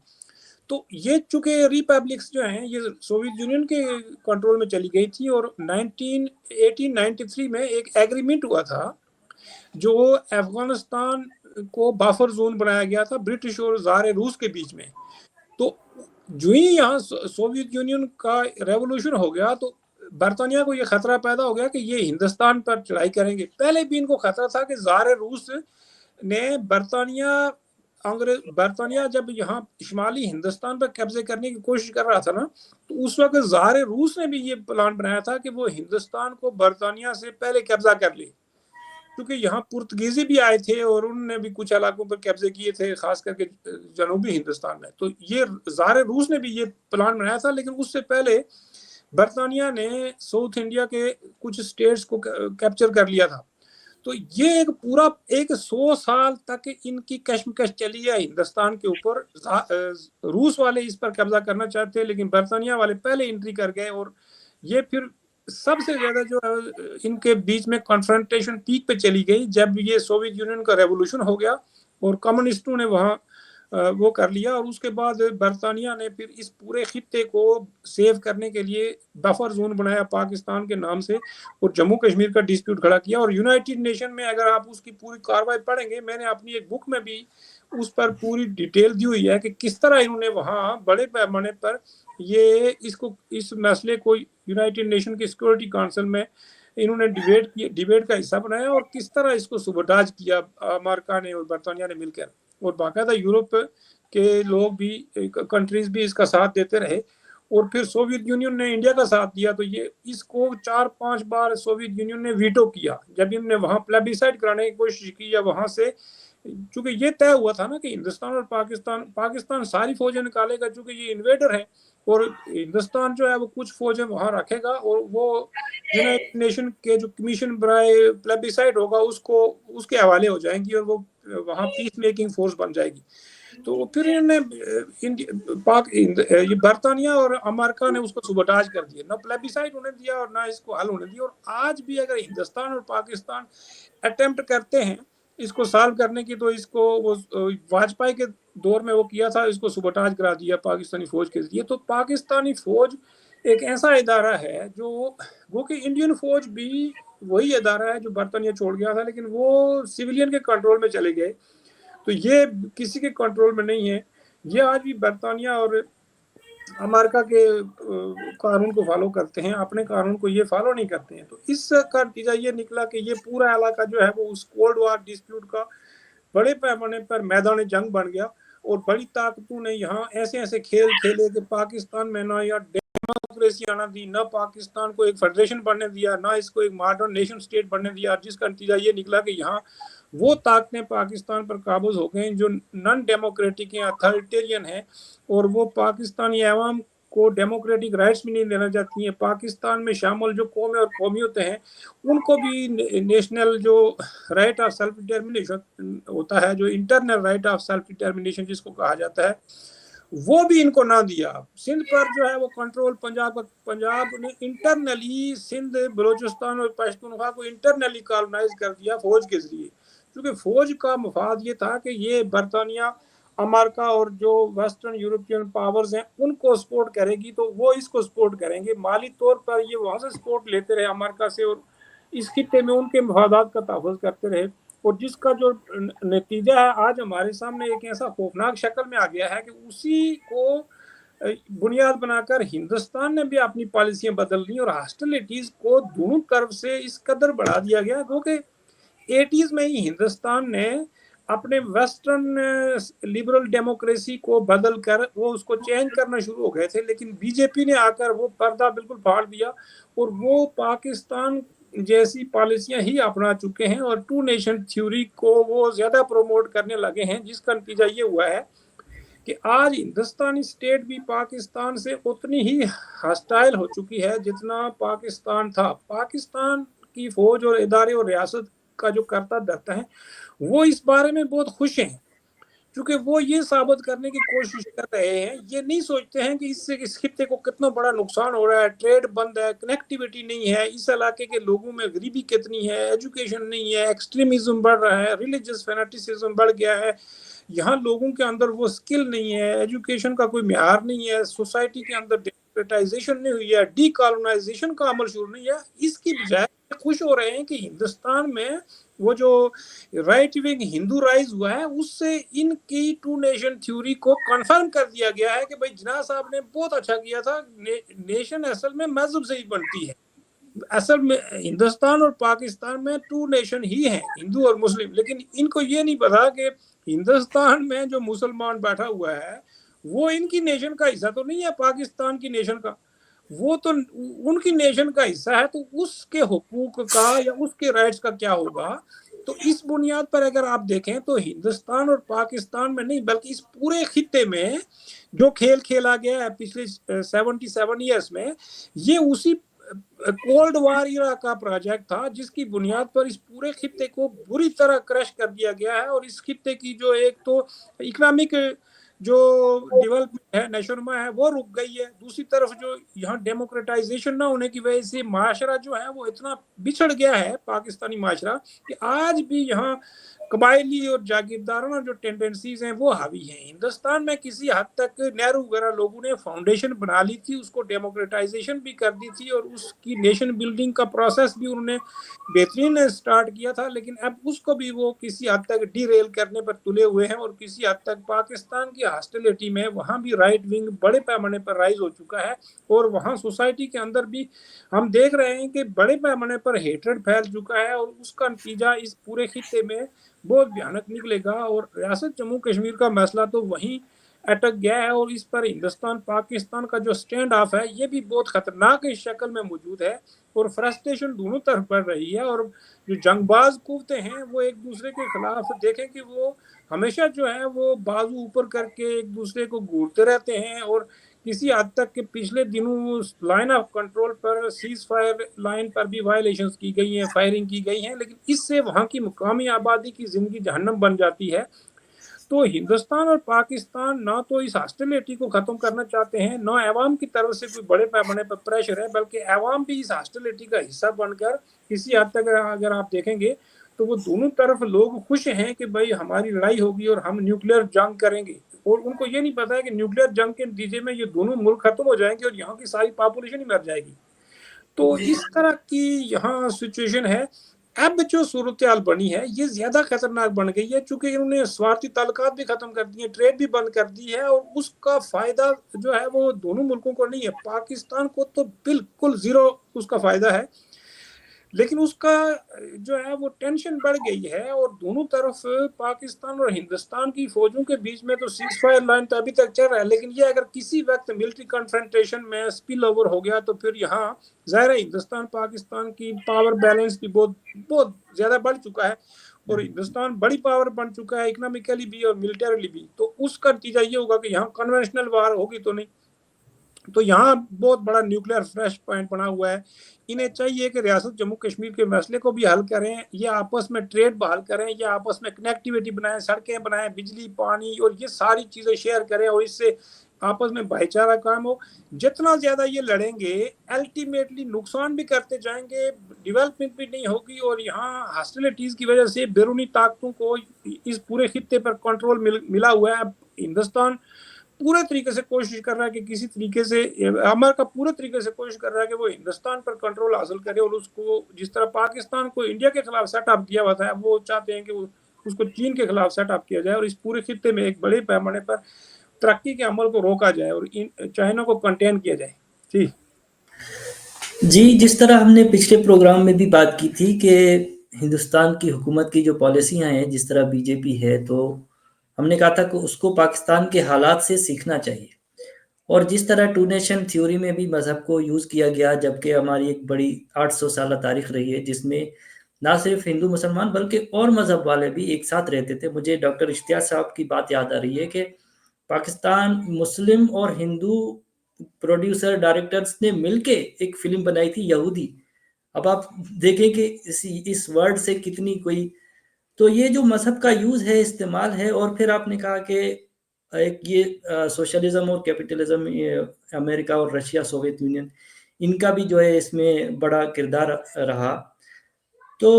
تو یہ چونکہ ریپبلکس جو ہیں یہ سوویت یونین کے کنٹرول میں چلی گئی تھی، اور 1893 میں ایک ایگریمنٹ ہوا تھا جو افغانستان کو بافر زون بنایا گیا تھا برٹش اور زار روس کے بیچ میں. تو جو ہی یہاں سوویت یونین کا ریولوشن ہو گیا تو برطانیہ کو یہ خطرہ پیدا ہو گیا کہ یہ ہندوستان پر چڑھائی کریں گے. پہلے بھی ان کو خطرہ تھا کہ زار روس نے برطانیہ جب یہاں شمالی ہندوستان پر قبضے کرنے کی کوشش کر رہا تھا نا، تو اس وقت زار روس نے بھی یہ پلان بنایا تھا کہ وہ ہندوستان کو برطانیہ سے پہلے قبضہ کر لے، کیونکہ یہاں پرتگیزی بھی آئے تھے اور انہوں نے بھی کچھ علاقوں پر قبضے کیے تھے، خاص کر کے جنوبی ہندوستان میں. تو یہ زار روس نے بھی یہ پلان بنایا تھا، لیکن اس سے پہلے برطانیہ نے ساؤتھ انڈیا کے کچھ اسٹیٹس کو کیپچر کر لیا تھا. تو یہ ایک پورا 100 سال تک ان کی کشمکش چلی ہے ہندوستان کے اوپر. روس والے اس پر قبضہ کرنا چاہتے ہیں لیکن برطانیہ والے پہلے انٹری کر گئے، اور یہ پھر سب سے زیادہ جو ان کے بیچ میں کنفرنٹیشن پیک پہ چلی گئی جب یہ سوویت یونین کا ریولوشن ہو گیا اور کمیونسٹوں نے وہاں وہ کر لیا. اور اس کے بعد برطانیہ نے پھر اس پورے خطے کو سیو کرنے کے لیے بفر زون بنایا پاکستان کے نام سے، اور جموں کشمیر کا ڈسپیوٹ کھڑا کیا. اور یونائٹڈ نیشن میں اگر آپ اس کی پوری کاروائی پڑھیں گے، میں نے اپنی ایک بک میں بھی اس پر پوری ڈیٹیل دی ہوئی ہے کہ کس طرح انہوں نے وہاں بڑے پیمانے پر اس مسئلے کو یونائٹڈ نیشن کی سیکورٹی کونسل میں انہوں نے ڈیبیٹ کا حصہ بنایا، اور کس طرح اس کو سبوٹاج کیا امریکہ نے اور برطانیہ نے مل کر. اور باقاعدہ یورپ کے لوگ بھی کنٹریز بھی اس کا ساتھ دیتے رہے، اور پھر سوویت یونین نے انڈیا کا ساتھ دیا. تو یہ اس کو 4-5 بار سوویت یونین نے ویٹو کیا جب انہوں نے وہاں پلیبیسائڈ کرانے کی کوشش کی، یا وہاں سے چونکہ یہ طے ہوا تھا نا کہ ہندوستان اور پاکستان ساری فوجیں نکالے گا چونکہ یہ انویڈر ہے، اور ہندوستان جو ہے وہ کچھ فوجیں وہاں رکھے گا، اور وہ یونائٹڈ نیشن کے جو کمیشن برائے پلیبیسائڈ ہوگا اس کے حوالے ہو جائیں گی، اور وہ وہاں پیس میکنگ فورس بن جائے گی. تو پھر انہوں نے برطانیہ اور امریکہ نے اس کو سبوٹاج کر دیا، نہ پلیبیسائڈ ہونے دیا اور نہ اس کو حل ہونے دیا. اور آج بھی اگر ہندوستان اور پاکستان اٹیمپٹ کرتے ہیں اس کو سالو کرنے کی، تو اس کو واجپئی کے دور میں وہ کیا تھا، اس کو سبوٹاج کرا دیا پاکستانی فوج کے ذریعے. تو پاکستانی فوج ایک ایسا ادارہ ہے جو وہ کہ انڈین فوج بھی وہی ادارہ ہے جو برطانیہ چھوڑ گیا تھا، لیکن وہ سویلین کے کنٹرول میں چلے گئے. تو یہ کسی کے کنٹرول میں نہیں ہے. یہ آج بھی برطانیہ اور امریکہ کے قانون کو فالو کرتے ہیں، اپنے قانون کو یہ فالو نہیں کرتے ہیں. تو اس کا نتیجہ یہ نکلا کہ یہ پورا علاقہ جو ہے وہ اس کولڈ وار ڈسپیوٹ کا بڑے پیمانے پر میدان جنگ بن گیا، اور بڑی طاقتوں نے یہاں ایسے کھیل کھیلے کہ پاکستان میں نہ یا ڈیموکریسی آنا دی، نہ پاکستان کو ایک فیڈریشن بننے دیا، نہ اس کو ایک ماڈرن نیشن سٹیٹ بننے دیا، جس کا نتیجہ یہ نکلا کہ یہاں وہ طاقتیں پاکستان پر قابض ہو گئیں جو نان ڈیموکریٹک ہیں، اتھارٹیرین ہیں، اور وہ پاکستانی عوام کو ڈیموکریٹک رائٹس بھی نہیں دینا چاہتی ہیں. پاکستان میں شامل جو قومیں اور قومیتیں ہیں ان کو بھی نیشنل جو رائٹ آف سیلف ڈٹرمنیشن ہوتا ہے، جو internal right of self determination جس کو کہا جاتا ہے، وہ بھی ان کو نہ دیا. سندھ پر جو ہے وہ کنٹرول پنجاب نے انٹرنلی سندھ، بلوچستان اور پشتونخوا کو انٹرنلی کالونائز کر دیا فوج کے ذریعے، کیونکہ فوج کا مفاد یہ تھا کہ یہ برطانیہ अमेरिका और जो वेस्टर्न यूरोपियन पावर्स हैं उनको सपोर्ट करेगी, तो वो इसको सपोर्ट करेंगे। माली तौर पर ये वहाँ से सपोर्ट लेते रहे अमेरिका से, और इस खित्ते में उनके मफादात का तहफ़्फ़ुज़ करते रहे, और जिसका जो नतीजा है आज हमारे सामने एक ऐसा खौफनाक शक्ल में आ गया है कि उसी को बुनियाद बनाकर हिंदुस्तान ने भी अपनी पॉलिसियां बदल दी और हॉस्टिलिटीज को दोनों तरफ से इस कदर बढ़ा दिया गया, क्योंकि 80s में ही हिंदुस्तान ने अपने वेस्टर्न लिबरल डेमोक्रेसी को बदल कर वो उसको चेंज करना शुरू हो गए थे, लेकिन बीजेपी ने आकर वो पर्दा बिल्कुल फाड़ दिया और वो पाकिस्तान जैसी पॉलिसियां ही अपना चुके हैं और टू नेशन थ्योरी को वो ज्यादा प्रमोट करने लगे हैं, जिसका नतीजा ये हुआ है कि आज हिंदुस्तानी स्टेट भी पाकिस्तान से उतनी ही हॉस्टाइल हो चुकी है जितना पाकिस्तान था। पाकिस्तान की फौज और इदारे और रियासत का जो करता धरता है वो इस बारे में बहुत खुश हैं, क्योंकि वो ये साबित करने की कोशिश कर रहे हैं, ये नहीं सोचते हैं कि इससे इस खित्ते को कितना बड़ा नुकसान हो रहा है, ट्रेड बंद है, कनेक्टिविटी नहीं है, इस इलाके के लोगों में गरीबी कितनी है, एजुकेशन नहीं है, एक्सट्रीमिज्म बढ़ रहा है, रिलीजियस फैनेटिसिज्म बढ़ गया है, यहाँ लोगों के अंदर वो स्किल नहीं है, एजुकेशन का कोई म्यार नहीं है, सोसाइटी के अंदर डेमोक्रेटाइजेशन नहीं हुई है, डीकॉलोनाइजेशन का अमल शुरू नहीं है। इसकी बजाय खुश हो रहे हैं कि हिंदुस्तान में वो जो राइट विंग हिंदू राइज हुआ है उससे इनकी टू नेशन थ्योरी को कंफर्म कर दिया गया है कि भाई जिन्ना साहब ने बहुत अच्छा किया था, नेशन असल में मजहब से ही बनती है। असल में हिंदुस्तान और पाकिस्तान में टू नेशन ही है, हिंदू और मुस्लिम, लेकिन इनको ये नहीं पता कि हिंदुस्तान में जो मुसलमान बैठा हुआ है वो इनकी नेशन का हिस्सा तो नहीं है, पाकिस्तान की नेशन का, वो तो उनकी नेशन का हिस्सा है, तो उसके हुकूक का या उसके राइट्स का क्या होगा। तो इस बुनियाद पर अगर आप देखें तो हिंदुस्तान और पाकिस्तान में नहीं बल्कि इस पूरे खित्ते में जो खेल खेला गया है पिछले 77 ईयर्स में, ये उसी कोल्ड वार इरा का प्रोजेक्ट था जिसकी बुनियाद पर इस पूरे खित्ते को बुरी तरह क्रश कर दिया गया है। और इस खित्ते की जो एक तो इकोनॉमिक जो डेवलपमेंट है, नशोनुमा है, वो रुक गई है। दूसरी तरफ जो यहाँ डेमोक्रेटाइजेशन ना होने की वजह से माशरा जो है वो इतना बिछड़ गया है पाकिस्तानी माशरा कि आज भी यहाँ कबायली और जागीरदाराना जो टेंडेंसीज हैं वो हावी हैं। हिंदुस्तान में किसी हद तक नेहरू वगैरह लोगों ने फाउंडेशन बना ली थी, उसको डेमोक्रेटाइजेशन भी कर दी थी और उसकी नेशन बिल्डिंग का प्रोसेस भी उन्होंने बेहतरीन स्टार्ट किया था, लेकिन अब उसको भी वो किसी हद तक डीरेल करने पर तुले हुए हैं। और किसी हद तक पाकिस्तान की हॉस्टिलिटी में वहाँ भी राइट विंग बड़े पैमाने पर राइज हो चुका है और वहाँ सोसाइटी के अंदर भी हम देख रहे हैं कि बड़े पैमाने पर हेट्रेड फैल चुका है और उसका नतीजा इस पूरे खित्ते में बहुत भयानक निकलेगा। और रियासत जम्मू कश्मीर का मसला तो वहीं अटक गया है और इस पर हिंदुस्तान पाकिस्तान का जो स्टैंड ऑफ है ये भी बहुत खतरनाक इस शक्ल में मौजूद है और फ्रस्ट्रेशन दोनों तरफ बढ़ रही है। और जो जंगबाज कुत्ते हैं वो एक दूसरे के खिलाफ देखें कि वो हमेशा जो है वो बाजू ऊपर करके एक दूसरे को घूरते रहते हैं और किसी हद तक के पिछले दिनों लाइन ऑफ कंट्रोल पर सीज फायर लाइन पर भी वायलेशंस की गई हैं, फायरिंग की गई हैं, लेकिन इससे वहाँ की मुकामी आबादी की जिंदगी जहन्नम बन जाती है। तो हिंदुस्तान और पाकिस्तान ना तो इस हॉस्टिलिटी को खत्म करना चाहते हैं, ना अवाम की तरफ से कोई बड़े पैमाने पर प्रेशर है, बल्कि अवाम भी इस हॉस्टिलिटी का हिस्सा बनकर किसी हद तक अगर आप देखेंगे तो वो दोनों तरफ लोग खुश हैं कि भाई हमारी लड़ाई होगी और हम न्यूक्लियर जंग करेंगे। और उनको ये नहीं पता है कि न्यूक्लियर जंग के नतीजे में ये दोनों मुल्क खत्म हो जाएंगे और यहाँ की सारी पॉपुलेशन ही मर जाएगी। तो इस तरह की यहाँ सिचुएशन है। अब जो सूरत हाल बनी है ये ज्यादा खतरनाक बन गई है, चूंकि इन्होंने स्वार्थी ताल्लुकात भी खत्म कर दिए, ट्रेड भी बंद कर दी है और उसका फायदा जो है वो दोनों मुल्कों को नहीं है। पाकिस्तान को तो बिल्कुल जीरो उसका फायदा है, लेकिन उसका जो है वो टेंशन बढ़ गई है और दोनों तरफ पाकिस्तान और हिंदुस्तान की फौजों के बीच में तो सीज फायर लाइन तो अभी तक चल रहा है, लेकिन ये अगर किसी वक्त मिलिट्री कन्फ्रंटेशन में स्पिल ओवर हो गया तो फिर यहाँ ज़ाहिर है हिंदुस्तान पाकिस्तान की पावर बैलेंस भी बहुत बहुत ज़्यादा बढ़ चुका है और हिंदुस्तान बड़ी पावर बन चुका है इकोनॉमिकली भी और मिलिटरीली भी। तो उसका नतीजा ये होगा कि यहाँ कन्वेंशनल वार होगी तो नहीं, तो यहाँ बहुत बड़ा न्यूक्लियर फ्लैश पॉइंट बना हुआ है। इन्हें चाहिए कि रियासत जम्मू कश्मीर के मसले को भी हल करें, ये आपस में ट्रेड बहाल करें, ये आपस में कनेक्टिविटी बनाएं, सड़कें बनाएं, बिजली पानी और ये सारी चीज़ें शेयर करें और इससे आपस में भाईचारा कायम हो। जितना ज़्यादा ये लड़ेंगे अल्टीमेटली नुकसान भी करते जाएंगे, डेवलपमेंट भी नहीं होगी और यहाँ हॉस्टिलिटीज़ की वजह से बैरूनी ताकतों को इस पूरे खित्ते पर कंट्रोल मिला हुआ है। हिंदुस्तान पूरे तरीके से कोशिश कर रहा है कि किसी तरीके से, अमेरिका पूरे तरीके से कोशिश कर रहा है कि वो हिंदुस्तान पर कंट्रोल हासिल करे, और उसको जिस तरह पाकिस्तान को इंडिया के खिलाफ सेटअप किया हुआ था, वो चाहते हैं कि उसको चीन के खिलाफ सेटअप किया जाए और इस पूरे खित्ते में एक बड़े पैमाने पर तरक्की के अमल को रोका जाए और चाइना को कंटेन किया जाए। जी, जिस तरह हमने पिछले प्रोग्राम में भी बात की थी कि हिंदुस्तान की हुकूमत की जो पॉलिसियाँ हैं, जिस तरह बीजेपी है, तो हमने कहा था कि उसको पाकिस्तान के हालात से सीखना चाहिए। और जिस तरह टू नेशन थ्योरी में भी मज़हब को यूज़ किया गया, जबकि हमारी एक बड़ी 800 साल तारीख रही है, जिसमें ना सिर्फ हिंदू मुसलमान बल्कि और मज़हब वाले भी एक साथ रहते थे। मुझे डॉक्टर इश्तियाक साहब की बात याद आ रही है कि पाकिस्तान मुस्लिम और हिंदू प्रोड्यूसर डायरेक्टर्स ने मिलके एक फिल्म बनाई थी, यहूदी। अब आप देखें कि इस वर्ड से कितनी कोई, तो ये जो मजहब का यूज है, इस्तेमाल है। और फिर आपने कहा कि एक ये सोशलिज्म और कैपिटलिज्म, अमेरिका और रशिया, सोवियत यूनियन, इनका भी जो है इसमें बड़ा किरदार रहा। तो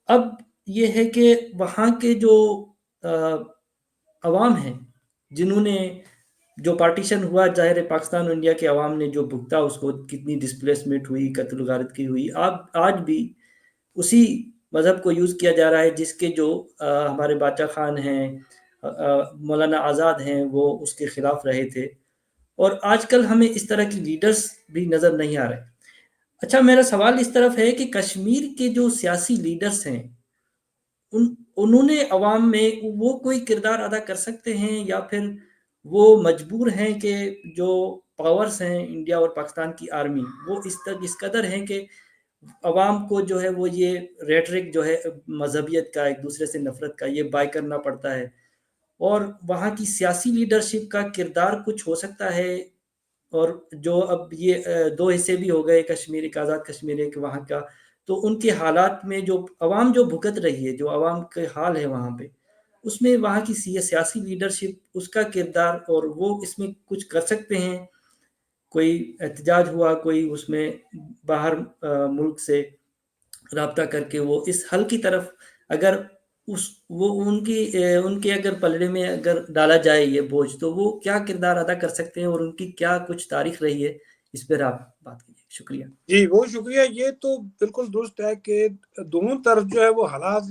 अब ये है कि वहाँ के जो अवाम हैं, जिन्होंने, जो पार्टीशन हुआ, ज़ाहिर है पाकिस्तान और इंडिया के अवाम ने जो भुगता, उसको कितनी डिस्प्लेसमेंट हुई, कत्ल गारत की हुई। अब आज भी उसी मज़हब को यूज़ किया जा रहा है, जिसके जो हमारे बादशाह खान हैं, मौलाना आज़ाद हैं, वो उसके खिलाफ रहे थे। और आजकल हमें इस तरह की लीडर्स भी नज़र नहीं आ रहे। अच्छा, मेरा सवाल इस तरफ है कि कश्मीर के जो सियासी लीडर्स हैं, उन्होंने अवाम में वो कोई किरदार अदा कर सकते हैं, या फिर वो मजबूर हैं कि जो पावर्स हैं, इंडिया और पाकिस्तान की आर्मी, वो इस कदर हैं कि अवाम को जो है वो ये रेटरिक जो है मजहबियत का, एक दूसरे से नफरत का, ये बाय करना पड़ता है। और वहाँ की सियासी लीडरशिप का किरदार कुछ हो सकता है। और जो अब ये दो हिस्से भी हो गए, कश्मीर, एक आज़ाद कश्मीर, एक वहाँ का, तो उनके हालात में जो अवाम जो भुगत रही है, जो अवाम के हाल है वहाँ पे, उसमें वहाँ की सियासी लीडरशिप, उसका किरदार, और वो इसमें कुछ कर सकते हैं। कोई एहतजाज हुआ, कोई उसमें बाहर मुल्क से राब्ता करके वो इस हल की तरफ, अगर उस वो उनके अगर पलड़े में अगर डाला जाए ये बोझ, तो वो क्या किरदार अदा कर सकते हैं और उनकी क्या कुछ तारीख रही है, इस पर आप बात कीजिए। शुक्रिया। जी, बहुत शुक्रिया। ये तो बिल्कुल दुरुस्त है कि दोनों तरफ जो है वो हालात,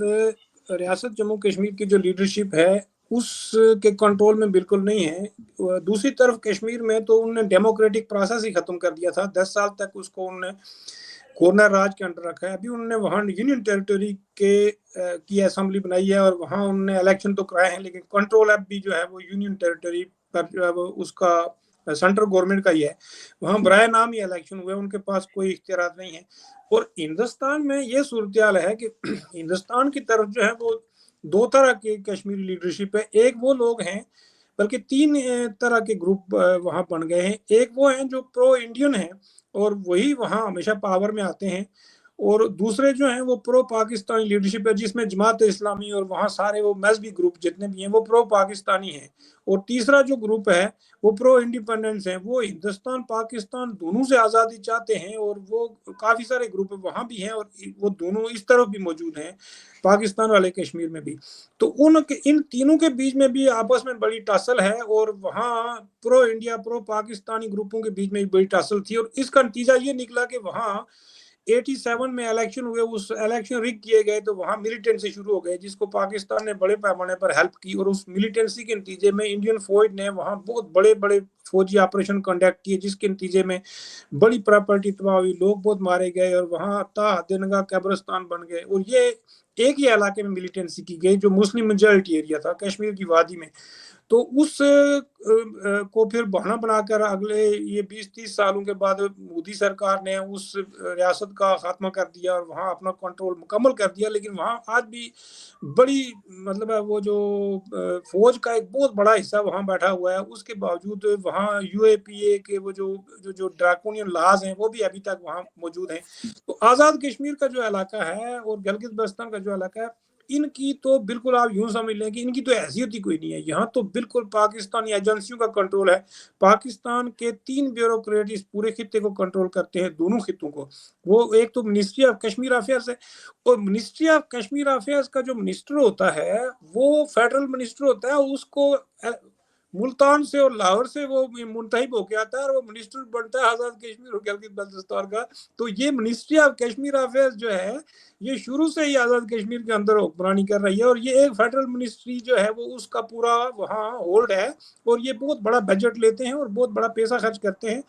रियासत जम्मू कश्मीर की जो लीडरशिप है उसके कंट्रोल में बिल्कुल नहीं है। दूसरी तरफ कश्मीर में तो उन्होंने डेमोक्रेटिक प्रोसेस ही खत्म कर दिया था। 10 साल तक उसको उन्होंने गवर्नर राज के अंडर रखा है। अभी उन्होंने वहाँ यूनियन टेरिटरी के की असेंबली बनाई है और वहाँ उन्होंने इलेक्शन तो कराए हैं, लेकिन कंट्रोल अब भी जो है वो यूनियन टेरिटरी पर जो है वो उसका सेंट्रल गवर्नमेंट का ही है। वहाँ बराए नाम ही इलेक्शन हुए, उनके पास कोई इख्तियार नहीं है। और हिंदुस्तान में ये सूरत हाल है कि हिंदुस्तान की तरफ जो है वो दो तरह की कश्मीरी लीडरशिप है। एक वो लोग हैं, बल्कि तीन तरह के ग्रुप वहाँ बन गए हैं। एक वो हैं जो प्रो इंडियन हैं और वही वहाँ हमेशा पावर में आते हैं, और दूसरे जो हैं वो प्रो पाकिस्तानी लीडरशिप है, जिसमें जमात इस्लामी और वहाँ सारे वो मजहबी ग्रुप जितने भी हैं वो प्रो पाकिस्तानी हैं। और तीसरा जो ग्रुप है वो प्रो इंडिपेंडेंस है, वो हिंदुस्तान पाकिस्तान दोनों से आज़ादी चाहते हैं, और वो काफ़ी सारे ग्रुप वहाँ भी हैं और वो दोनों इस तरफ भी मौजूद हैं, पाकिस्तान वाले कश्मीर में भी। तो इन तीनों के बीच में भी आपस में बड़ी टसल है, और वहाँ प्रो इंडिया प्रो पाकिस्तानी ग्रुपों के बीच में भी बड़ी टसल थी। और इसका नतीजा ये निकला कि वहाँ 87 में इलेक्शन हुए, उस इलेक्शन रिग किए गए, तो वहाँ मिलिटेंसी शुरू हो गई, जिसको पाकिस्तान ने बड़े पैमाने पर हेल्प की। और उस मिलिटेंसी के नतीजे में इंडियन फौज ने वहाँ बहुत बड़े बड़े फौजी ऑपरेशन कंडक्ट किए, जिसके नतीजे में बड़ी प्रॉपर्टी तबाह हुई, लोग बहुत मारे गए, और वहाँ ताहदिनगा कब्रिस्तान बन गए। और ये एक ही इलाके में मिलिटेंसी की गई जो मुस्लिम मेजॉरिटी एरिया था कश्मीर की वादी में। तो उस को फिर बहाना बनाकर अगले ये 20-30 सालों के बाद मोदी सरकार ने उस रियासत का खात्मा कर दिया और वहाँ अपना कंट्रोल मुकम्मल कर दिया। लेकिन वहाँ आज भी बड़ी मतलब है वो जो फौज का एक बहुत बड़ा हिस्सा वहाँ बैठा हुआ है। उसके बावजूद वहाँ यूएपीए के वो जो ड्रैकोनियन लॉज हैं वो भी अभी तक वहाँ मौजूद हैं। तो आज़ाद कश्मीर का जो इलाका है और गिलगित बल्तिस्तान का जो इलाका है, इनकी तो बिल्कुल आप यूं समझ लें कि इनकी तो हैसियत ही कोई नहीं है। यहाँ तो बिल्कुल पाकिस्तानी एजेंसियों का कंट्रोल है। पाकिस्तान के 3 ब्यूरोक्रेट इस पूरे खित्ते को कंट्रोल करते हैं, दोनों खित्तों को। वो एक तो मिनिस्ट्री ऑफ कश्मीर अफेयर्स है, और मिनिस्ट्री ऑफ कश्मीर अफेयर्स का जो मिनिस्टर होता है वो फेडरल मिनिस्टर होता है। उसको मुल्तान से और लाहौर से वो मुंतहिब होके आता है और वो मिनिस्टर बनता है आज़ाद कश्मीर और गिलगित बल्तिस्तान का। तो ये मिनिस्ट्री ऑफ कश्मीर अफेयर्स जो है ये शुरू से ही आज़ाद कश्मीर के अंदर हुक्मरानी कर रही है और ये एक फेडरल मिनिस्ट्री जो है वो उसका पूरा वहाँ होल्ड है और ये बहुत बड़ा बजट लेते हैं और बहुत बड़ा पैसा खर्च करते हैं।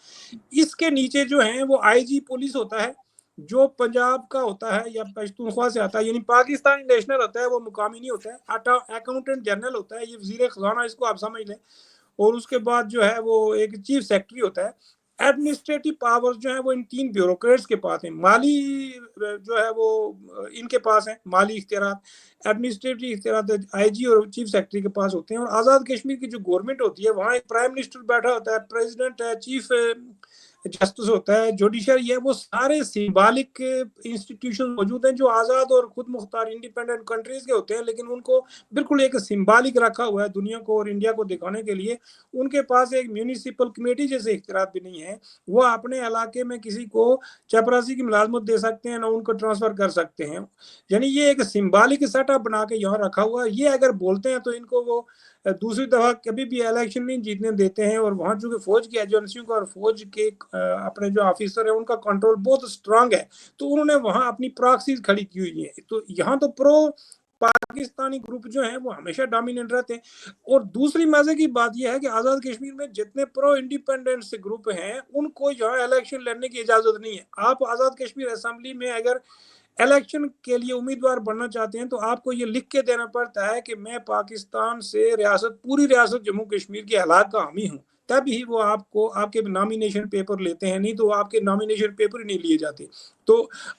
इसके नीचे जो है वो आईजी पुलिस होता है जो पंजाब का होता है या पश्तूनख्वा से आता है, यानी पाकिस्तानी नेशनल होता है, वो मुकामी नहीं होता है। अकाउंटेंट जनरल होता है, ये वजीर खजाना, इसको आप समझ लें। और उसके बाद जो है वो एक चीफ सेक्रेटरी होता है। एडमिनिस्ट्रेटिव पावर्स जो है वो इन 3 ब्यूरोक्रेट्स के पास है। माली जो है वो इनके पास है, माली इख्तियारात। एडमिनिस्ट्रेटिव इख्तियारात आईजी और चीफ सेक्रेटरी के पास होते हैं। और आज़ाद कश्मीर की जो गवर्नमेंट होती है वहाँ एक प्राइम मिनिस्टर बैठा होता है, प्रेसिडेंट है, चीफ जस्टिस होता है, जुडिशरी है। वो सारे सिंबॉलिक इंस्टीट्यूशन मौजूद हैं जो आज़ाद और खुद मुख्तार इंडिपेंडेंट कंट्रीज के होते हैं, लेकिन उनको बिल्कुल एक सिंबॉलिक रखा हुआ है दुनिया को और इंडिया को दिखाने के लिए। उनके पास एक म्यूनिसिपल कमेटी जैसे इख्तियार भी नहीं है। वो अपने इलाके में किसी को चपरासी की मुलाजमत दे सकते हैं, ना उनको ट्रांसफर कर सकते हैं। यानी ये एक सिंबॉलिक सेटअप बना के यहाँ रखा हुआ है। ये अगर बोलते हैं तो इनको वो दूसरी दफा कभी भी इलेक्शन नहीं जीतने देते हैं। और वहाँ चूंकि फौज की एजेंसियों का और फौज के अपने जो ऑफिसर है उनका कंट्रोल बहुत स्ट्रांग है, तो उन्होंने वहाँ अपनी प्रॉक्सीज खड़ी की हुई है। तो यहाँ तो प्रो पाकिस्तानी ग्रुप जो है वो हमेशा डोमिनेंट रहते हैं। और दूसरी मजे की बात यह है कि आजाद कश्मीर में जितने प्रो इंडिपेंडेंस ग्रुप हैं उनको यहाँ इलेक्शन लड़ने की इजाजत नहीं है। आप आजाद कश्मीर असेंबली में अगर इलेक्शन के लिए उम्मीदवार बनना चाहते हैं तो आपको ये लिख के देना पड़ता है कि मैं पाकिस्तान से रियासत, पूरी रियासत जम्मू कश्मीर के हालात का हामी हूँ, तब ही वो आपको आपके नॉमिनेशन पेपर लेते हैं, नहीं तो आपके नॉमिनेशन पेपर ही नहीं लिए जाते। तो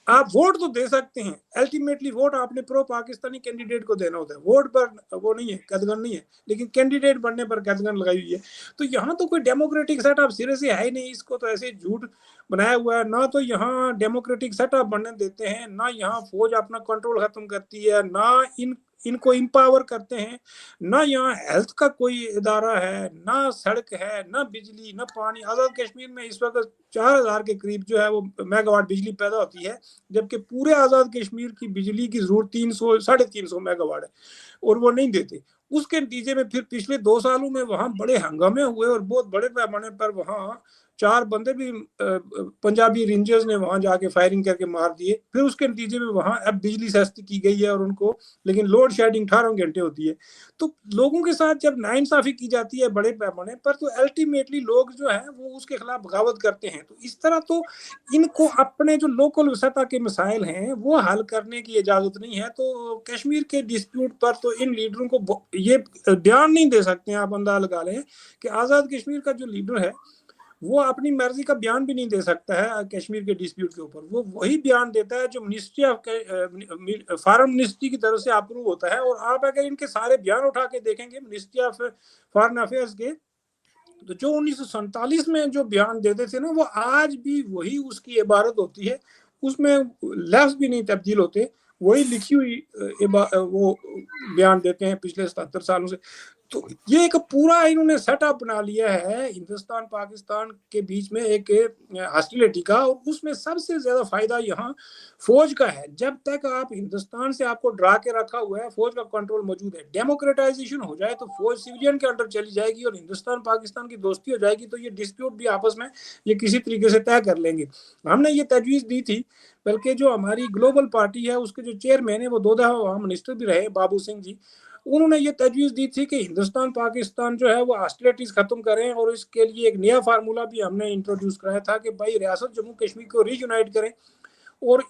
आप वोट तो दे सकते हैं, अल्टीमेटली वोट आपने प्रो पाकिस्तानी कैंडिडेट को देना होता है। वोट पर वो नहीं है, कदगन नहीं है, लेकिन कैंडिडेट बनने पर कदगन लगाई हुई है। तो यहाँ तो कोई डेमोक्रेटिक सेटअप सिरे से है ही नहीं, इसको तो ऐसे झूठ बनाया हुआ है। ना तो यहाँ डेमोक्रेटिक सेटअप बनने देते हैं, ना यहाँ फौज अपना कंट्रोल खत्म करती है, ना इनको इम्पावर करते हैं, ना यहाँ हेल्थ का कोई इदारा है, ना सड़क है, ना बिजली, ना पानी। आज़ाद कश्मीर में इस वक्त 4000 के करीब जो है वो मेगावाट बिजली पैदा होती है, जबकि पूरे आज़ाद कश्मीर की बिजली की जरूरत 300-350 मेगावाट है और वो नहीं देते। उसके नतीजे में फिर पिछले 2 सालों में वहाँ बड़े हंगामे हुए और बहुत बड़े पैमाने पर वहाँ 4 बंदे भी पंजाबी रेंजर्स ने वहां जाके फायरिंग करके मार दिए। फिर उसके नतीजे में वहां अब बिजली सस्ती की गई है और उनको, लेकिन लोड शेडिंग 18 घंटे होती है। तो लोगों के साथ जब नाइंसाफी की जाती है बड़े पैमाने पर, तो अल्टीमेटली लोग जो है वो उसके खिलाफ बगावत करते हैं। तो इस तरह तो इनको अपने जो लोकल सतह के मसाइल हैं वो हल करने की इजाजत नहीं है। तो कश्मीर के डिस्प्यूट पर तो इन लीडरों को ये ध्यान नहीं दे सकते हैं। आप अंदाजा लगा लें कि आज़ाद कश्मीर का जो लीडर है वो अपनी मर्जी का बयान भी नहीं दे सकता है कश्मीर के डिस्प्यूट के ऊपर। वो वही बयान देता है जो मिनिस्ट्री ऑफ फॉरेन मिनिस्ट्री की तरफ से अप्रूव होता है। और आप अगर इनके सारे बयान उठा के देखेंगे मिनिस्ट्री ऑफ फॉरेन अफेयर्स के, तो जो 1947 में जो बयान देते थे ना, वो आज भी वही उसकी इबारत होती है। उसमें लफ्ज भी नहीं तब्दील होते, वही लिखी हुई वो बयान देते हैं पिछले 77 सालों से। तो ये एक पूरा इन्होंने सेटअप बना लिया है हिंदुस्तान पाकिस्तान के बीच में एक हॉस्टिलिटी का। और उसमें सबसे ज्यादा फायदा यहाँ फौज का है। जब तक आप हिंदुस्तान से आपको डरा के रखा हुआ है, फौज का कंट्रोल मौजूद है। डेमोक्रेटाइजेशन हो जाए तो फौज सिविलियन के अंडर चली जाएगी और हिंदुस्तान पाकिस्तान की दोस्ती हो जाएगी, तो ये डिस्प्यूट भी आपस में ये किसी तरीके से तय कर लेंगे। हमने ये तजवीज दी थी, बल्कि जो हमारी ग्लोबल पार्टी है उसके जो चेयरमैन है वो 2 दफा वहाँ मिनिस्टर भी रहे, बाबू सिंह जी, उन्होंने ये तजवीज़ दी थी कि हिंदुस्तान पाकिस्तान जो है वो हॉस्टिलिटीज खत्म करें। और इसके लिए एक नया फार्मूला भी हमने इंट्रोड्यूस कराया था कि भाई रियासत जम्मू कश्मीर को रीयूनाइट करें और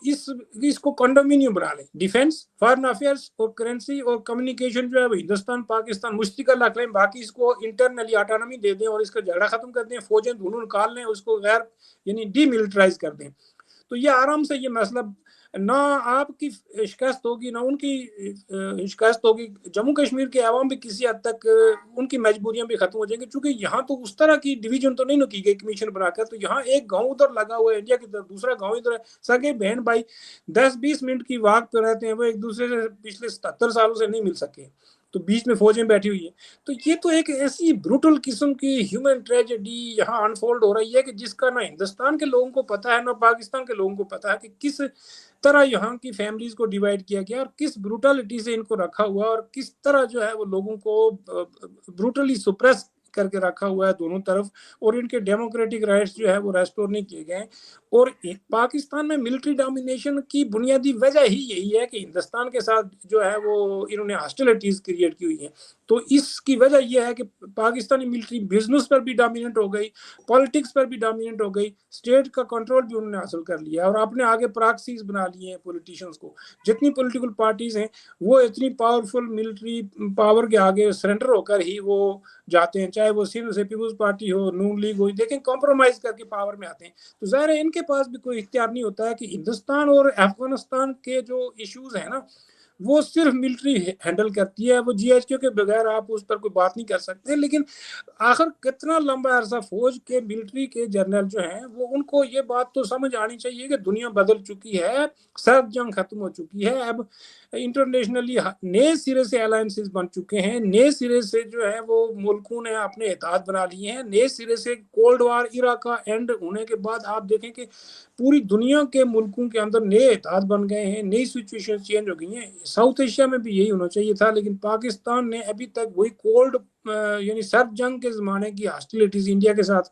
इसको कंडोमिनियम बना लें। डिफेंस, फॉरेन अफेयर्स और करेंसी और कम्युनिकेशन जो है वो हिंदुस्तान पाकिस्तान मुश्तरक रख लें, बाकी इसको इंटरनली ऑटोनॉमी दे दें और इसका झगड़ा खत्म कर दें, फौजें दोनों निकाल लें, उसको गैर यानी डीमिलिटराइज कर दें। तो ये आराम से ये मसला ना आपकी शिकस्त होगी ना उनकी शिकस्त होगी। जम्मू कश्मीर के अवाम भी किसी हद तक उनकी मजबूरियां भी खत्म हो जाएंगी, क्योंकि यहाँ तो उस तरह की डिवीजन तो नहीं की गई कमीशन बनाकर। तो यहाँ एक गांव उधर लगा हुआ है इंडिया की तरफ, दूसरा गांव इधर है, सगे बहन भाई 10-20 मिनट की वाक पे रहते हैं, वो एक दूसरे से पिछले 77 सालों से नहीं मिल सके, तो बीच में फौजें बैठी हुई है। तो ये तो एक ऐसी ब्रूटल किस्म की ह्यूमन ट्रेजेडी यहाँ अनफोल्ड हो रही है कि जिसका ना हिंदुस्तान के लोगों को पता है ना पाकिस्तान के लोगों को पता है कि किस तरह यहाँ की फैमिलीज को डिवाइड किया गया और किस ब्रूटलिटी से इनको रखा हुआ और किस तरह जो है वो लोगों को ब्रूटली सुप्रेस करके रखा हुआ है दोनों तरफ, और इनके डेमोक्रेटिक राइट्स जो है वो रेस्टोर नहीं किए गए। और पाकिस्तान में मिलिट्री डोमिनेशन की बुनियादी वजह ही यही है कि हिंदुस्तान के साथ जो है वो इन्होंने हॉस्टिलिटीज क्रिएट की हुई हैं। तो इसकी वजह यह है कि पाकिस्तानी मिलिट्री बिजनेस पर भी डोमिनेंट हो गई, पॉलिटिक्स पर भी डोमिनेंट हो गई, स्टेट का कंट्रोल भी उन्होंने हासिल कर लिया और अपने आगे प्रॉक्सीज बना लिए हैं पॉलिटिशियंस को। जितनी पॉलिटिकल पार्टीज हैं वो इतनी पावरफुल मिलिट्री पावर के आगे सरेंडर होकर ही वो जाते हैं, चाहे वो सिंध से पीपुल्स पार्टी हो, नून लीग हो, लेकिन कॉम्प्रोमाइज करके पावर में आते हैं। तो जाहिर है इनके पास भी कोई इख्तियार नहीं होता है कि हिंदुस्तान और अफगानिस्तान के जो इश्यूज हैं ना वो सिर्फ मिलिट्री हैंडल करती है, वो जीएचक्यू के बगैर आप उस पर कोई बात नहीं कर सकते। लेकिन आखिर कितना लंबा अरसा फौज के मिलिट्री के जनरल जो हैं वो उनको ये बात तो समझ आनी चाहिए कि दुनिया बदल चुकी है, सर्द जंग खत्म हो चुकी है, अब इंटरनेशनली नए सिरे से अलायंसेस बन चुके हैं, नए सिरे से जो है वो मुल्कों ने अपने इत्तेहाद बना लिए हैं, नए सिरे से कोल्ड वार इरा का एंड होने के बाद आप देखें कि पूरी दुनिया के मुल्कों के अंदर नए इत्तेहाद बन गए हैं, नई सिचुएशन चेंज हो गई हैं। साउथ एशिया में भी यही होना चाहिए था, लेकिन पाकिस्तान ने अभी तक वही कोल्ड यानी सर्द जंग के ज़माने की हॉस्टिलिटीज़ इंडिया के साथ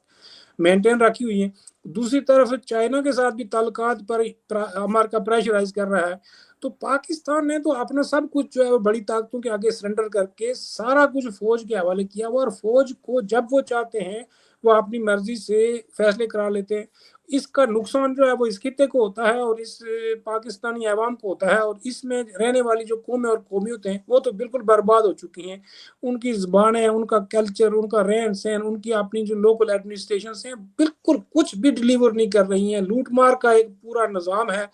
मेंटेन रखी हुई है। दूसरी तरफ चाइना के साथ भी ताल्लुकात पर अमेरिका प्रेशराइज कर रहा है। तो पाकिस्तान ने तो अपना सब कुछ जो है वो बड़ी ताकतों के आगे सरेंडर करके सारा कुछ फौज के हवाले किया हुआ, और फौज को जब वो चाहते हैं वो अपनी मर्जी से फैसले करा लेते हैं। इसका नुकसान जो है वो इस खित्ते को होता है और इस पाकिस्तानी अवाम को होता है, और इसमें रहने वाली जो कौमें और कौमियत हैं वो तो बिल्कुल बर्बाद हो चुकी हैं। उनकी ज़बानें, उनका कल्चर, उनका रहन सहन, उनकी अपनी जो लोकल एडमिनिस्ट्रेशन हैं बिल्कुल कुछ भी डिलीवर नहीं कर रही हैं। लूट मार का एक पूरा निज़ाम है।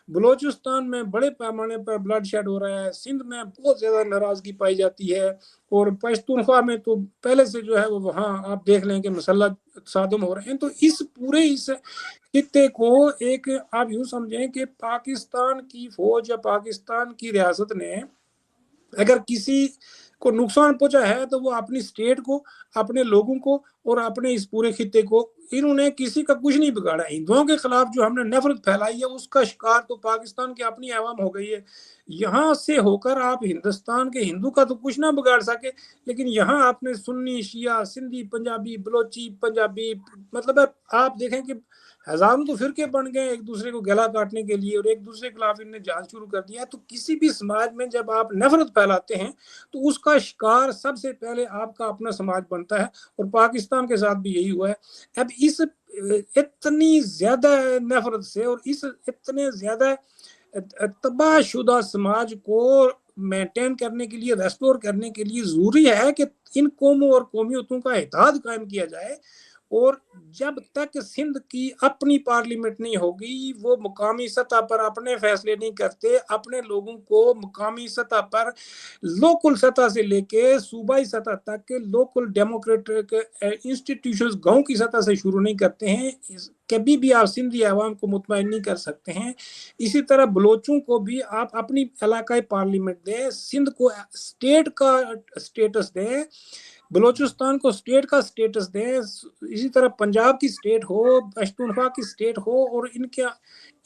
बलोचिस्तान में बड़े पैमाने पर ब्लड शेड हो रहा है, सिंध में बहुत ज़्यादा नाराज़गी पाई जाती है, और पश्तूनख्वा में तो पहले से जो है वो वहाँ आप देख लें कि मसल्ला सादम हो रहे हैं। तो इस पूरे इस खित्ते को एक आप यूँ समझें कि पाकिस्तान की फौज या पाकिस्तान की रियासत ने अगर किसी को नुकसान पहुंचा है तो वो अपनी स्टेट को, अपने लोगों को और अपने इस पूरे खित्ते को, इन्होंने किसी का कुछ नहीं बिगाड़ा। हिंदुओं के खिलाफ जो हमने नफरत फैलाई है उसका शिकार तो पाकिस्तान की अपनी आवाम हो गई है। यहाँ से होकर आप हिंदुस्तान के हिंदू का तो कुछ ना बिगाड़ सके, लेकिन यहाँ आपने सुन्नी, शिया, सिंधी, पंजाबी, बलोची, पंजाबी, मतलब आप देखें कि हजारों तो फिरके बन गए एक दूसरे को गला काटने के लिए, और एक दूसरे के खिलाफ इन्हें जांच शुरू कर दिया। तो किसी भी समाज में जब आप नफरत फैलाते हैं तो उसका शिकार सबसे पहले आपका अपना समाज बनता है, और पाकिस्तान के साथ भी यही हुआ है। अब इस इतनी ज्यादा नफरत से और इस इतने ज्यादा तबाहशुदा समाज को मेंटेन करने के लिए, रेस्टोर करने के लिए जरूरी है कि इन कौमों और कौमियतों का इत्तेहाद कायम किया जाए। और जब तक सिंध की अपनी पार्लियामेंट नहीं होगी, वो मुकामी सतह पर अपने फैसले नहीं करते, अपने लोगों को मुकामी सतह पर, लोकल सतह से लेके सूबाई सतह तक के लोकल डेमोक्रेटिक इंस्टीट्यूशंस गांव की सतह से शुरू नहीं करते हैं, कभी भी आप सिंधी आवाम को मुतमईन नहीं कर सकते हैं। इसी तरह बलोचों को भी आप अपनी इलाकाई पार्लियामेंट दें, सिंध को स्टेट का स्टेटस दें, बलोचिस्तान को स्टेट का स्टेटस दें, इसी तरह पंजाब की स्टेट हो, पश्तूनख्वा की स्टेट हो, और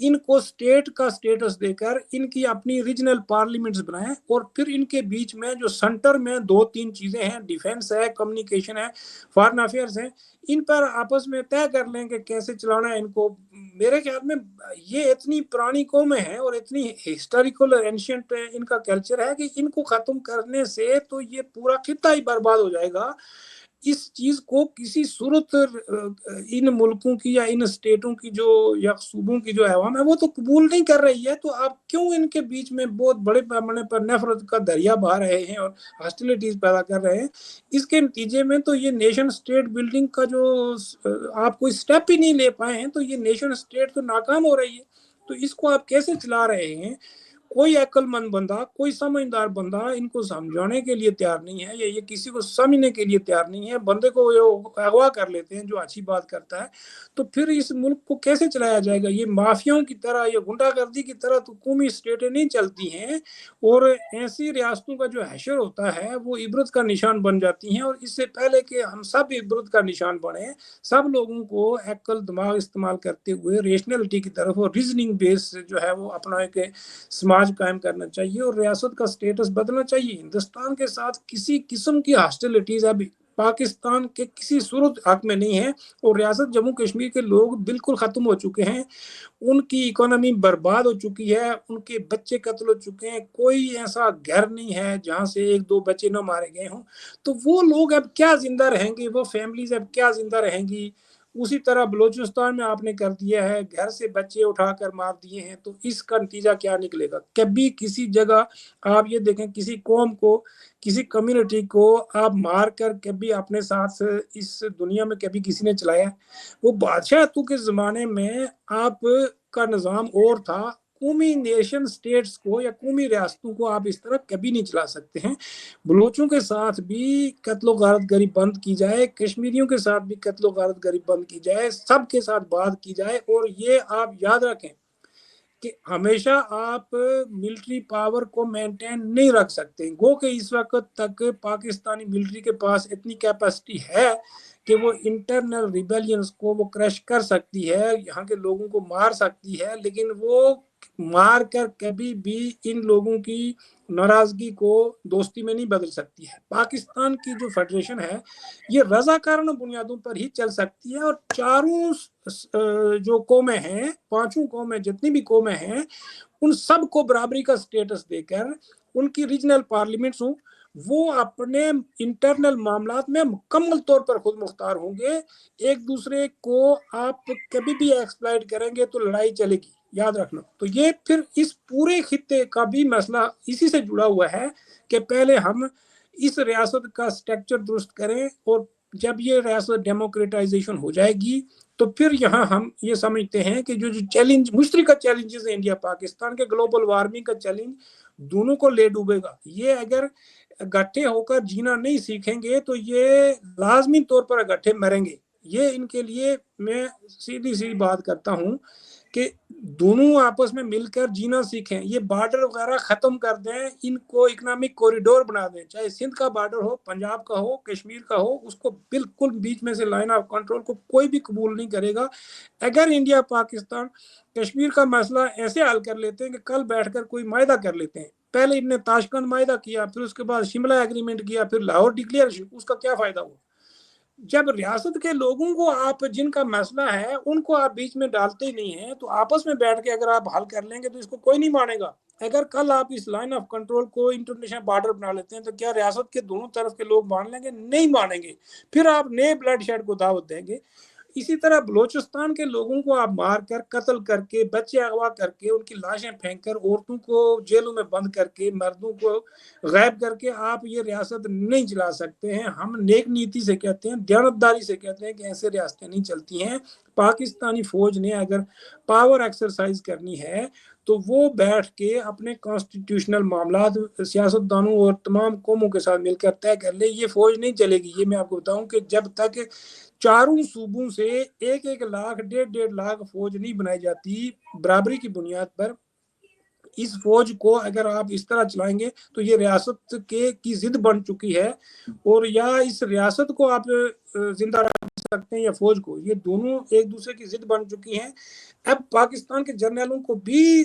इनको स्टेट का स्टेटस देकर इनकी अपनी रीजनल पार्लियामेंट्स बनाएं। और फिर इनके बीच में जो सेंटर में दो तीन चीजें हैं, डिफेंस है, कम्युनिकेशन है, फॉरेन अफेयर्स है, इन पर आपस में तय कर लें कि कैसे चलाना है इनको। मेरे ख्याल में ये इतनी पुरानी कौमें हैं और इतनी हिस्टोरिकल एंशियंट इनका कल्चर है कि इनको खत्म करने से तो ये पूरा खित्ता ही बर्बाद हो जाएगा। इस चीज को किसी सूरत इन मुल्कों की या इन स्टेटों की जो या सूबों की जो अवाम है वो तो कबूल नहीं कर रही है। तो आप क्यों इनके बीच में बहुत बड़े पैमाने पर नफरत का दरिया बहा रहे हैं और हॉस्टिलिटीज पैदा कर रहे हैं? इसके नतीजे में तो ये नेशन स्टेट बिल्डिंग का जो आप कोई स्टेप ही नहीं ले पाए हैं, तो ये नेशन स्टेट तो नाकाम हो रही है। तो इसको आप कैसे चला रहे हैं? कोई अक्लमंद बंदा, कोई समझदार बंदा इनको समझाने के लिए तैयार नहीं है, या ये किसी को समझने के लिए तैयार नहीं है। बंदे को अगवा कर लेते हैं जो अच्छी बात करता है। तो फिर इस मुल्क को कैसे चलाया जाएगा? ये माफियाओं की तरह या गुंडागर्दी की तरह तो कौमी स्टेटें नहीं चलती हैं, और ऐसी रियासतों का जो हैशर होता है वो इबरत का निशान बन जाती हैं। और इससे पहले कि हम सब इबरत का निशान बने, सब लोगों को अक्ल दिमाग इस्तेमाल करते हुए रेशनलिटी की तरफ और रीजनिंग बेस जो है वो अपना एक समाज कायम करना चाहिए और रियासत का स्टेटस बदलना चाहिए। हिंदुस्तान के साथ किसी किस्म की हॉस्टिलिटीज अभी पाकिस्तान के किसी सूरत हक में नहीं है और रियासत जम्मू कश्मीर के लोग बिल्कुल ख़त्म हो चुके हैं। उनकी इकोनॉमी बर्बाद हो चुकी है, उनके बच्चे कत्ल हो चुके हैं, कोई ऐसा घर नहीं है जहाँ से एक दो बच्चे न मारे गए हों। तो वो लोग अब क्या ज़िंदा रहेंगे, वो फैमिलीज अब क्या ज़िंदा रहेंगी। उसी तरह बलूचिस्तान में आपने कर दिया है, घर से बच्चे उठाकर मार दिए हैं, तो इसका नतीजा क्या निकलेगा। कभी किसी जगह आप ये देखें, किसी कौम को, किसी कम्युनिटी को आप मार कर कभी अपने साथ इस दुनिया में कभी किसी ने चलाया। वो बादशाहतों के ज़माने में आप का निज़ाम और था, कौमी नेशन स्टेट्स को या कौमी रियासतों को आप इस तरह कभी नहीं चला सकते हैं। बलूचों के साथ भी कत्लो गारत गरी बंद की जाए, कश्मीरियों के साथ भी कत्लो गारत गरी बंद की जाए, सबके साथ बात की जाए। और ये आप याद रखें कि हमेशा आप मिलिट्री पावर को मेंटेन नहीं रख सकते। गो कि इस वक्त तक पाकिस्तानी मिलिट्री के पास इतनी कैपेसिटी है कि वो इंटरनल रिबेलियंस को वो क्रश कर सकती है, यहाँ के लोगों को मार सकती है, लेकिन वो मार कर कभी भी इन लोगों की नाराजगी को दोस्ती में नहीं बदल सकती है। पाकिस्तान की जो फेडरेशन है ये रजाकाराना बुनियादों पर ही चल सकती है और चारों जो कौमें हैं, पांचों कौमें, जितनी भी कौमें हैं, उन सब को बराबरी का स्टेटस देकर उनकी रीजनल पार्लियामेंट्स हों, वो अपने इंटरनल मामलात में मुकम्मल तौर पर खुद मुख्तार होंगे। एक दूसरे को आप कभी भी एक्सप्लॉइट करेंगे तो लड़ाई चलेगी, याद रखना। तो ये फिर इस पूरे खित्ते का भी मसला इसी से जुड़ा हुआ है कि पहले हम इस रियासत का स्ट्रक्चर दुरुस्त करें और जब ये रियासत डेमोक्रेटाइजेशन हो जाएगी तो फिर यहाँ हम ये समझते हैं कि जो चैलेंज मुश्तरका चैलेंजेस है इंडिया पाकिस्तान के, ग्लोबल वार्मिंग का चैलेंज दोनों को ले डूबेगा। ये अगर इकट्ठे होकर जीना नहीं सीखेंगे तो ये लाजमी तौर पर इकट्ठे मरेंगे। ये इनके लिए मैं सीधी सी बात करता हूँ कि दोनों आपस में मिलकर जीना सीखें, ये बॉर्डर वगैरह खत्म कर दें, इनको इकोनॉमिक कॉरिडोर बना दें, चाहे सिंध का बॉर्डर हो, पंजाब का हो, कश्मीर का हो, उसको बिल्कुल बीच में से लाइन ऑफ कंट्रोल को कोई भी कबूल नहीं करेगा। अगर इंडिया पाकिस्तान कश्मीर का मसला ऐसे हल कर लेते हैं कि कल बैठकर कोई मायदा कर लेते हैं, पहले इनने ताशकंद मायदा किया, फिर उसके बाद शिमला एग्रीमेंट किया, फिर लाहौर डिक्लेयरशिप, उसका क्या फायदा हुआ। जब रियासत के लोगों को आप, जिनका मसला है, उनको आप बीच में डालते ही नहीं है, तो आपस में बैठ के अगर आप हल कर लेंगे तो इसको कोई नहीं मानेगा। अगर कल आप इस लाइन ऑफ कंट्रोल को इंटरनेशनल बॉर्डर बना लेते हैं तो क्या रियासत के दोनों तरफ के लोग मान लेंगे? नहीं मानेंगे। फिर आप नए ब्लड शेड को दावत देंगे। इसी तरह बलूचिस्तान के लोगों को आप मार कर, कत्ल करके, बच्चे अगवा करके, उनकी लाशें फेंक कर, औरतों को जेलों में बंद करके, मर्दों को गायब करके आप ये रियासत नहीं चला सकते हैं। हम नेक नीति से कहते हैं, दयानतदारी से कहते हैं कि ऐसे रियासतें नहीं चलती हैं। पाकिस्तानी फौज ने अगर पावर एक्सरसाइज करनी है तो वो बैठ के अपने कॉन्स्टिट्यूशनल मामला सियासतदानों और तमाम कौमों के साथ मिलकर तय कर ले। ये फौज नहीं चलेगी। ये मैं आपको बताऊं कि जब तक चारों सूबों से एक एक लाख, डेढ़ लाख फौज नहीं बनाई जाती बराबरी की बुनियाद पर, इस फौज को अगर आप इस तरह चलाएंगे तो ये रियासत के की जिद बन चुकी है। और या इस रियासत को आप जिंदा रख सकते हैं या फौज को, ये दोनों एक दूसरे की जिद बन चुकी हैं। अब पाकिस्तान के जर्नलों को भी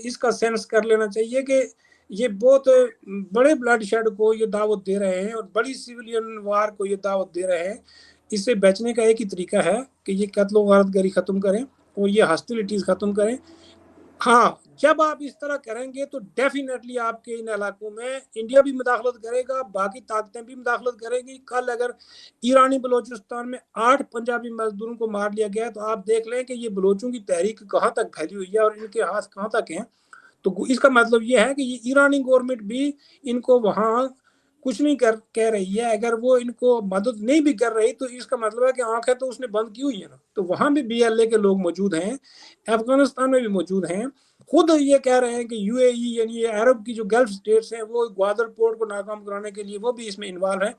इसका सेंस कर लेना चाहिए कि ये बहुत बड़े ब्लड शेड को ये दावत दे रहे हैं और बड़ी सिविलियन वार को ये दावत दे रहे हैं। इससे बचने का एक ही तरीका है कि ये कत्लो गारतगरी खत्म करें और ये हॉस्टिलिटीज खत्म करें। हाँ, जब आप इस तरह करेंगे तो डेफिनेटली आपके इन इलाकों में इंडिया भी मुदाखलत करेगा, बाकी ताकतें भी मुदाखलत करेंगी। कल अगर ईरानी बलोचिस्तान में 8 पंजाबी मजदूरों को मार लिया गया तो आप देख लें कि ये बलोचों की तहरीक कहाँ तक फैली हुई है और इनके हाथ कहाँ तक हैं। तो इसका मतलब ये है कि ये ईरानी गवर्नमेंट भी इनको वहाँ कुछ नहीं कह रही है। अगर वो इनको मदद नहीं भी कर रही तो इसका मतलब है कि आंखें तो उसने बंद की हुई है ना। तो वहाँ भी BLA के लोग मौजूद हैं, अफगानिस्तान में भी मौजूद हैं। खुद ये कह रहे हैं कि UAE यानी ये अरब की जो गल्फ स्टेट्स हैं वो ग्वादर पोर्ट को नाकाम कराने के लिए वो भी इसमें इन्वॉल्व है।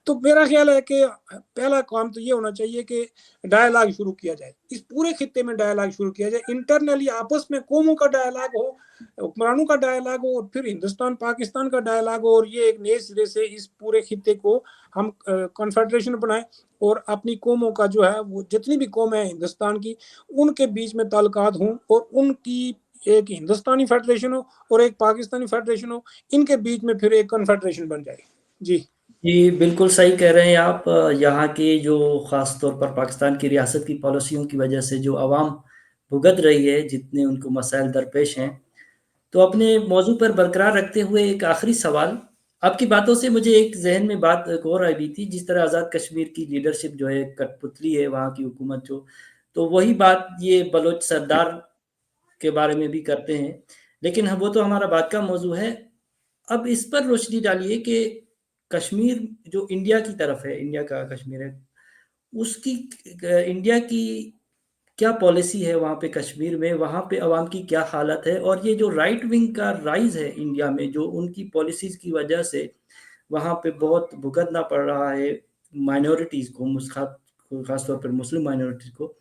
तो मेरा ख्याल है कि पहला काम तो ये होना चाहिए कि डायलॉग शुरू किया जाए, इस पूरे खित्ते में डायलॉग शुरू किया जाए, इंटरनली आपस में कौमों का डायलॉग हो, हुक्मरानों का डायलॉग हो और फिर हिंदुस्तान पाकिस्तान का डायलॉग हो और ये एक नए सिरे से इस पूरे खित्ते को हम कॉन्फेडरेशन बनाएं और अपनी कौमों का जो है वो जितनी भी कौम है हिंदुस्तान की उनके बीच में ताल्लुकात हों और उनकी एक हिंदुस्तानी फेडरेशन हो और एक पाकिस्तानी फेडरेशन हो, इनके बीच में फिर एक कॉन्फेडरेशन बन जाए। जी जी, बिल्कुल सही कह रहे हैं आप। यहाँ की जो ख़ास तौर पर पाकिस्तान की रियासत की पॉलिसियों की वजह से जो आवाम भुगत रही है, जितने उनको मसाइल दरपेश हैं। तो अपने मौज़ू पर बरकरार रखते हुए एक आखिरी सवाल, आपकी बातों से मुझे एक ज़हन में बात एक और आई भी थी, जिस तरह आज़ाद कश्मीर की लीडरशिप जो है कठपुतली है, वहाँ की हुकूमत जो, तो वही बात ये बलोच सरदार के बारे में भी करते हैं। लेकिन वो तो हमारा बात का मौज़ू है। अब इस पर रोशनी डालिए कि कश्मीर जो इंडिया की तरफ है, इंडिया का कश्मीर है, उसकी इंडिया की क्या पॉलिसी है वहाँ पे कश्मीर में, वहाँ पे अवाम की क्या हालत है, और ये जो राइट विंग का राइज है इंडिया में, जो उनकी पॉलिसीज़ की वजह से वहाँ पे बहुत भुगतना पड़ रहा है माइनॉरिटीज़ को, खास तौर पर मुस्लिम माइनॉरिटीज़ को।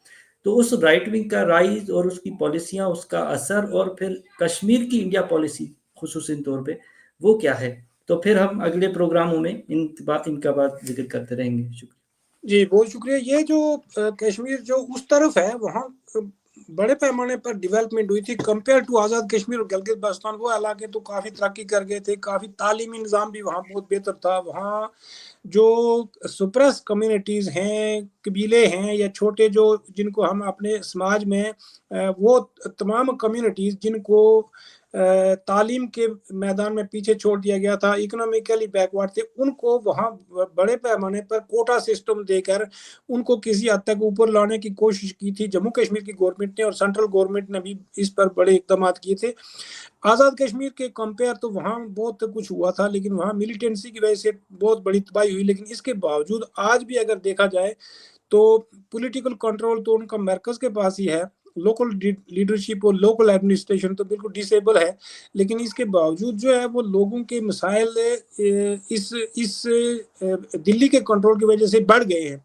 तो उस राइट विंग का राइज और उसकी पॉलिसियाँ, उसका असर, और फिर कश्मीर की इंडिया पॉलिसी खुसूसन तौर पे वो क्या है? तो फिर हम अगले प्रोग्रामों में इनका बात जिक्र करते रहेंगे। शुक्रिया। जी, बहुत शुक्रिया। ये जो कश्मीर जो उस तरफ है, वहाँ बड़े पैमाने पर डेवलपमेंट हुई थी कंपेयर टू आज़ाद कश्मीर और गिलगित बल्तिस्तान। वो इलाके तो काफ़ी तरक्की कर गए थे, काफ़ी तालीमी निज़ाम भी वहाँ बहुत बेहतर था। वहाँ जो सुप्रेस कम्युनिटीज़ हैं, कबीले हैं या छोटे जो जिनको हम अपने समाज में वो तमाम कम्युनिटीज़ जिनको तालीम के मैदान में पीछे छोड़ दिया गया था, इकोनॉमिकली बैकवर्ड थे, उनको वहाँ बड़े पैमाने पर कोटा सिस्टम देकर उनको किसी हद तक ऊपर लाने की कोशिश की थी जम्मू कश्मीर की गवर्नमेंट ने, और सेंट्रल गवर्नमेंट ने भी इस पर बड़े इकदाम किए थे। आज़ाद कश्मीर के कंपेयर तो वहाँ बहुत कुछ हुआ था, लेकिन वहाँ मिलिटेंसी की वजह से बहुत बड़ी तबाही हुई। लेकिन इसके बावजूद आज भी अगर देखा जाए तो पॉलिटिकल कंट्रोल तो उनका मरकज के पास ही है। लोकल लीडरशिप और लोकल एडमिनिस्ट्रेशन तो बिल्कुल डिसेबल है। लेकिन इसके बावजूद जो है वो लोगों के मसाइल इस दिल्ली के कंट्रोल की वजह से बढ़ गए हैं।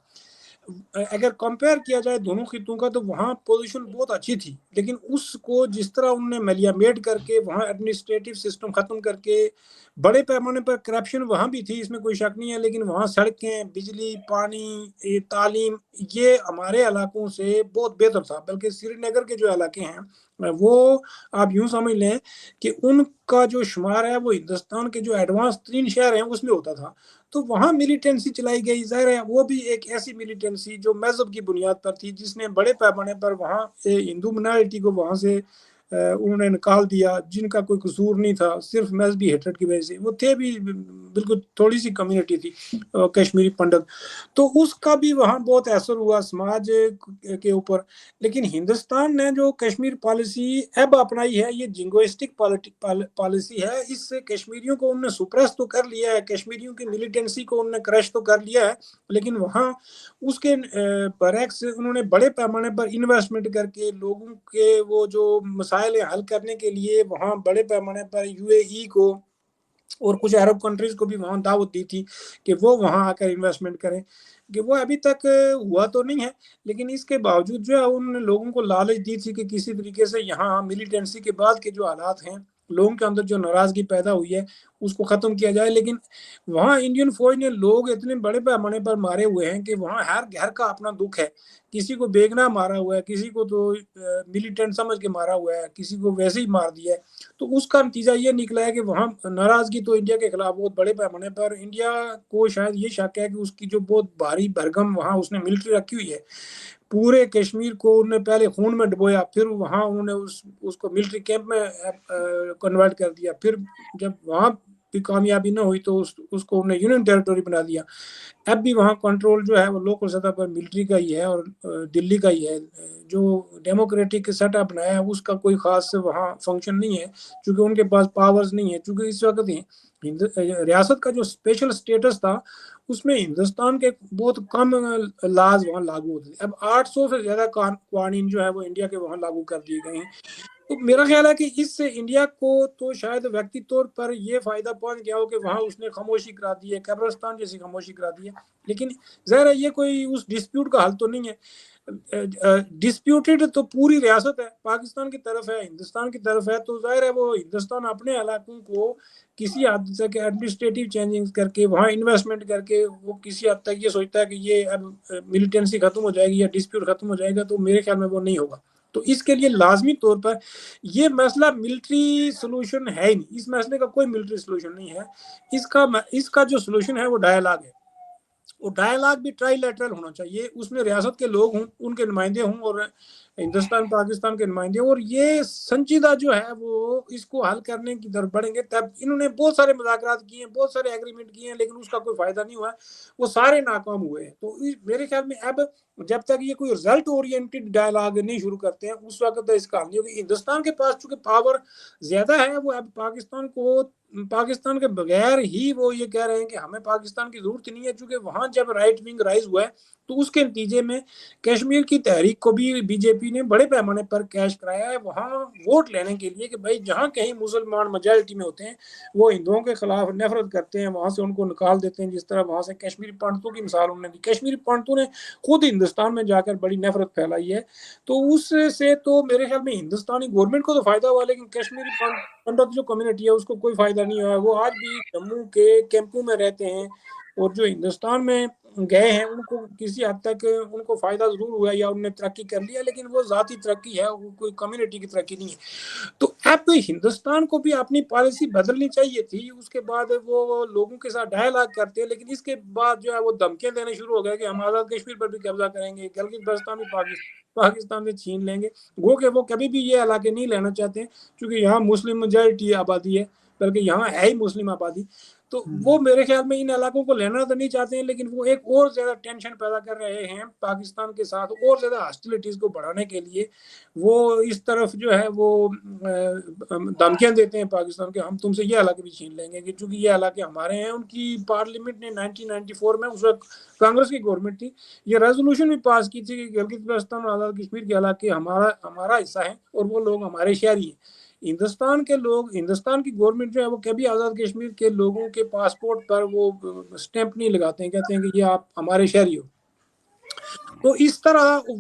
अगर कंपेयर किया जाए दोनों खितों का तो वहाँ पोजीशन बहुत अच्छी थी, लेकिन उसको जिस तरह उन्होंने मलियामेट करके वहाँ एडमिनिस्ट्रेटिव सिस्टम खत्म करके बड़े पैमाने पर करप्शन वहाँ भी थी, इसमें कोई शक नहीं है। लेकिन वहाँ सड़कें, बिजली, पानी, तालीम ये हमारे इलाकों से बहुत बेहतर था। बल्कि श्रीनगर के जो इलाके हैं वो आप यूँ समझ लें कि उनका जो शुमार है वो हिंदुस्तान के जो एडवांस 3 शहर हैं उसमें होता था। तो वहाँ मिलिटेंसी चलाई गई, ज़ाहिर है वो भी एक ऐसी मिलिटेंसी जो मज़हब की बुनियाद पर थी, जिसने बड़े पैमाने पर वहाँ हिंदू माइनॉरिटी को वहाँ से उन्होंने निकाल दिया, जिनका कोई कसूर नहीं था, सिर्फ मजहबी हेट्रेड की वजह से। वो थे भी बिल्कुल थोड़ी सी कम्युनिटी थी कश्मीरी पंडित, तो उसका भी वहाँ बहुत असर हुआ समाज के ऊपर। लेकिन हिंदुस्तान ने जो कश्मीर पॉलिसी अब अपनाई है, ये जिंगोइस्टिक पॉलिसी है। इससे कश्मीरियों को उन्होंने सुप्रेस तो कर लिया है, कश्मीरियों की मिलिटेंसी को उन्होंने क्रश तो कर लिया है, लेकिन वहाँ उसके बरक्स उन्होंने बड़े पैमाने पर इन्वेस्टमेंट करके लोगों के वो जो मसाइल हल करने के लिए वहाँ बड़े पैमाने पर यूएई को और कुछ अरब कंट्रीज को भी वहाँ दावत दी थी कि वो वहाँ आकर इन्वेस्टमेंट करें, कि वो अभी तक हुआ तो नहीं है। लेकिन इसके बावजूद जो है उन्होंने लोगों को लालच दी थी कि किसी तरीके से यहाँ मिलिटेंसी के बाद के जो हालात हैं, लोगों के अंदर जो नाराजगी पैदा हुई है उसको खत्म किया जाए। लेकिन वहाँ इंडियन फौज ने लोग इतने बड़े पैमाने पर मारे हुए हैं कि वहाँ हर घर का अपना दुख है। किसी को बेगना मारा हुआ है, किसी को तो मिलिटेंट समझ के मारा हुआ है, किसी को वैसे ही मार दिया है। तो उसका नतीजा ये निकला है कि वहाँ नाराजगी तो इंडिया के खिलाफ बहुत बड़े पैमाने पर। इंडिया को शायद ये शक है कि उसकी जो बहुत भारी भरगम वहाँ उसने मिलिट्री रखी हुई है, पूरे कश्मीर को उन्होंने पहले खून में डुबोया, फिर वहाँ उन्होंने उसको मिलिट्री कैंप में कन्वर्ट कर दिया, फिर जब वहाँ भी कामयाबी न हुई तो उसको उन्होंने यूनियन टेरिटोरी बना दिया। अब भी वहाँ कंट्रोल जो है वो लोकल सतह पर मिलिट्री का ही है और दिल्ली का ही है। जो डेमोक्रेटिक सेटअप बनाया है उसका कोई खास वहाँ फंक्शन नहीं है, क्योंकि उनके पास पावर्स नहीं है। क्योंकि इस वक्त रियासत का जो स्पेशल स्टेटस था उसमें हिंदुस्तान के बहुत कम लाज वहाँ लागू होते थे। अब 800 से ज्यादा कानून जो है वो इंडिया के वहाँ लागू कर दिए गए हैं। तो मेरा ख्याल है कि इससे इंडिया को तो शायद व्यक्तिगत तौर पर ये फायदा पहुंच गया हो कि वहाँ उसने खामोशी करा दी है, कब्रिस्तान जैसी खामोशी करा दी है। लेकिन ज़ाहिर है ये कोई उस डिस्प्यूट का हल तो नहीं है। डिस्प्यूटेड तो पूरी रियासत है, पाकिस्तान की तरफ है, हिंदुस्तान की तरफ है। तो जाहिर है वो हिंदुस्तान अपने इलाकों को किसी हद तक एडमिनिस्ट्रेटिव चेंजिंग करके वहाँ इन्वेस्टमेंट करके वो किसी हद तक ये सोचता है कि ये अब मिलिटेंसी खत्म हो जाएगी या डिस्प्यूट खत्म हो जाएगा। तो मेरे ख्याल में वो नहीं होगा। تو اس کے لیے لازمی طور پر یہ مسئلہ ملٹری سولوشن ہے ہی نہیں، اس مسئلے کا کوئی ملٹری سولوشن نہیں ہے، اس کا جو سولوشن ہے وہ ڈائلاگ ہے، وہ ڈائلاگ بھی ٹرائی لیٹرل ہونا چاہیے، اس میں ریاست کے لوگ ہوں، ان کے نمائندے ہوں، اور ہندوستان پاکستان کے نمائندے، اور یہ سنجیدہ جو ہے وہ اس کو حل کرنے کی طرف بڑھیں گے۔ تب انہوں نے بہت سارے مذاکرات کیے ہیں، بہت سارے ایگریمنٹ کیے ہیں، لیکن اس کا کوئی فائدہ نہیں ہوا، وہ سارے ناکام ہوئے ہیں۔ تو میرے خیال میں اب جب تک یہ کوئی رزلٹ اورینٹڈ ڈائلاگ نہیں شروع کرتے ہیں اس وقت اس کا حل نہیں ہوگی۔ ہندوستان کے پاس چونکہ پاور زیادہ ہے، وہ اب پاکستان کے بغیر ہی وہ یہ کہہ رہے ہیں کہ ہمیں پاکستان کی ضرورت نہیں ہے، چونکہ وہاں جب رائٹ ونگ رائز ہوا ہے تو اس کے نتیجے میں کشمیر کی تحریک کو بھی بی جے پی نے بڑے پیمانے پر کیش کرایا ہے، وہاں ووٹ لینے کے لیے کہ بھائی جہاں کہیں مسلمان میجارٹی میں ہوتے ہیں وہ ہندوؤں کے خلاف نفرت کرتے ہیں، وہاں سے ان کو نکال دیتے ہیں، جس طرح وہاں سے کشمیری پنڈتوں کی مثال انہوں نے دی۔ کشمیری پنڈتوں نے خود ہندوستان میں جا کر بڑی نفرت پھیلائی ہے، تو اس سے تو میرے خیال میں ہندوستانی گورنمنٹ کو تو فائدہ ہوا، لیکن کشمیری پنڈت جو کمیونٹی ہے اس کو کوئی فائدہ نہیں ہوا۔ وہ آج بھی جموں کے کیمپوں میں رہتے ہیں، اور جو ہندوستان میں گئے ہیں ان کو کسی حد تک ان کو فائدہ ضرور ہوا یا انہوں نے ترقی کر لیا، لیکن وہ ذاتی ترقی ہے، وہ کوئی کمیونٹی کی ترقی نہیں ہے۔ تو اب ہندوستان کو بھی اپنی پالیسی بدلنی چاہیے تھی، اس کے بعد وہ لوگوں کے ساتھ ڈائلاگ کرتے، لیکن اس کے بعد جو ہے وہ دھمکیاں دینے شروع ہو گئے کہ ہم آزاد کشمیر پر بھی قبضہ کریں گے، گلگت بلتستان بھی پاکستان سے چھین لیں گے۔ گو کہ وہ کبھی بھی یہ علاقے نہیں لینا چاہتے ہیں، کیونکہ یہاں مسلم میجارٹی آبادی ہے، بلکہ یہاں ہے ہی مسلم آبادی، تو وہ میرے خیال میں ان علاقوں کو لینا تو نہیں چاہتے ہیں، لیکن وہ ایک اور زیادہ ٹینشن پیدا کر رہے ہیں پاکستان کے ساتھ، اور زیادہ ہاسٹیلٹیز کو بڑھانے کے لیے وہ اس طرف جو ہے وہ دھمکیاں دیتے ہیں پاکستان کے، ہم تم سے یہ علاقے بھی چھین لیں گے، کہ چونکہ یہ علاقے ہمارے ہیں۔ ان کی پارلیمنٹ نے 1994 میں، اس وقت کانگریس کی گورنمنٹ تھی، یہ ریزولوشن بھی پاس کی تھی کہ گلگت بلتستان اور آزاد کشمیر کے علاقے ہمارا حصہ ہیں اور وہ لوگ ہمارے شہری ہیں۔ ہندوستان کے لوگ، ہندوستان کی گورنمنٹ جو ہے وہ کبھی آزاد کشمیر کے لوگوں کے پاسپورٹ پر وہ سٹیمپ نہیں لگاتے ہیں، کہتے ہیں کہ یہ آپ ہمارے شہری ہو۔ تو اس طرح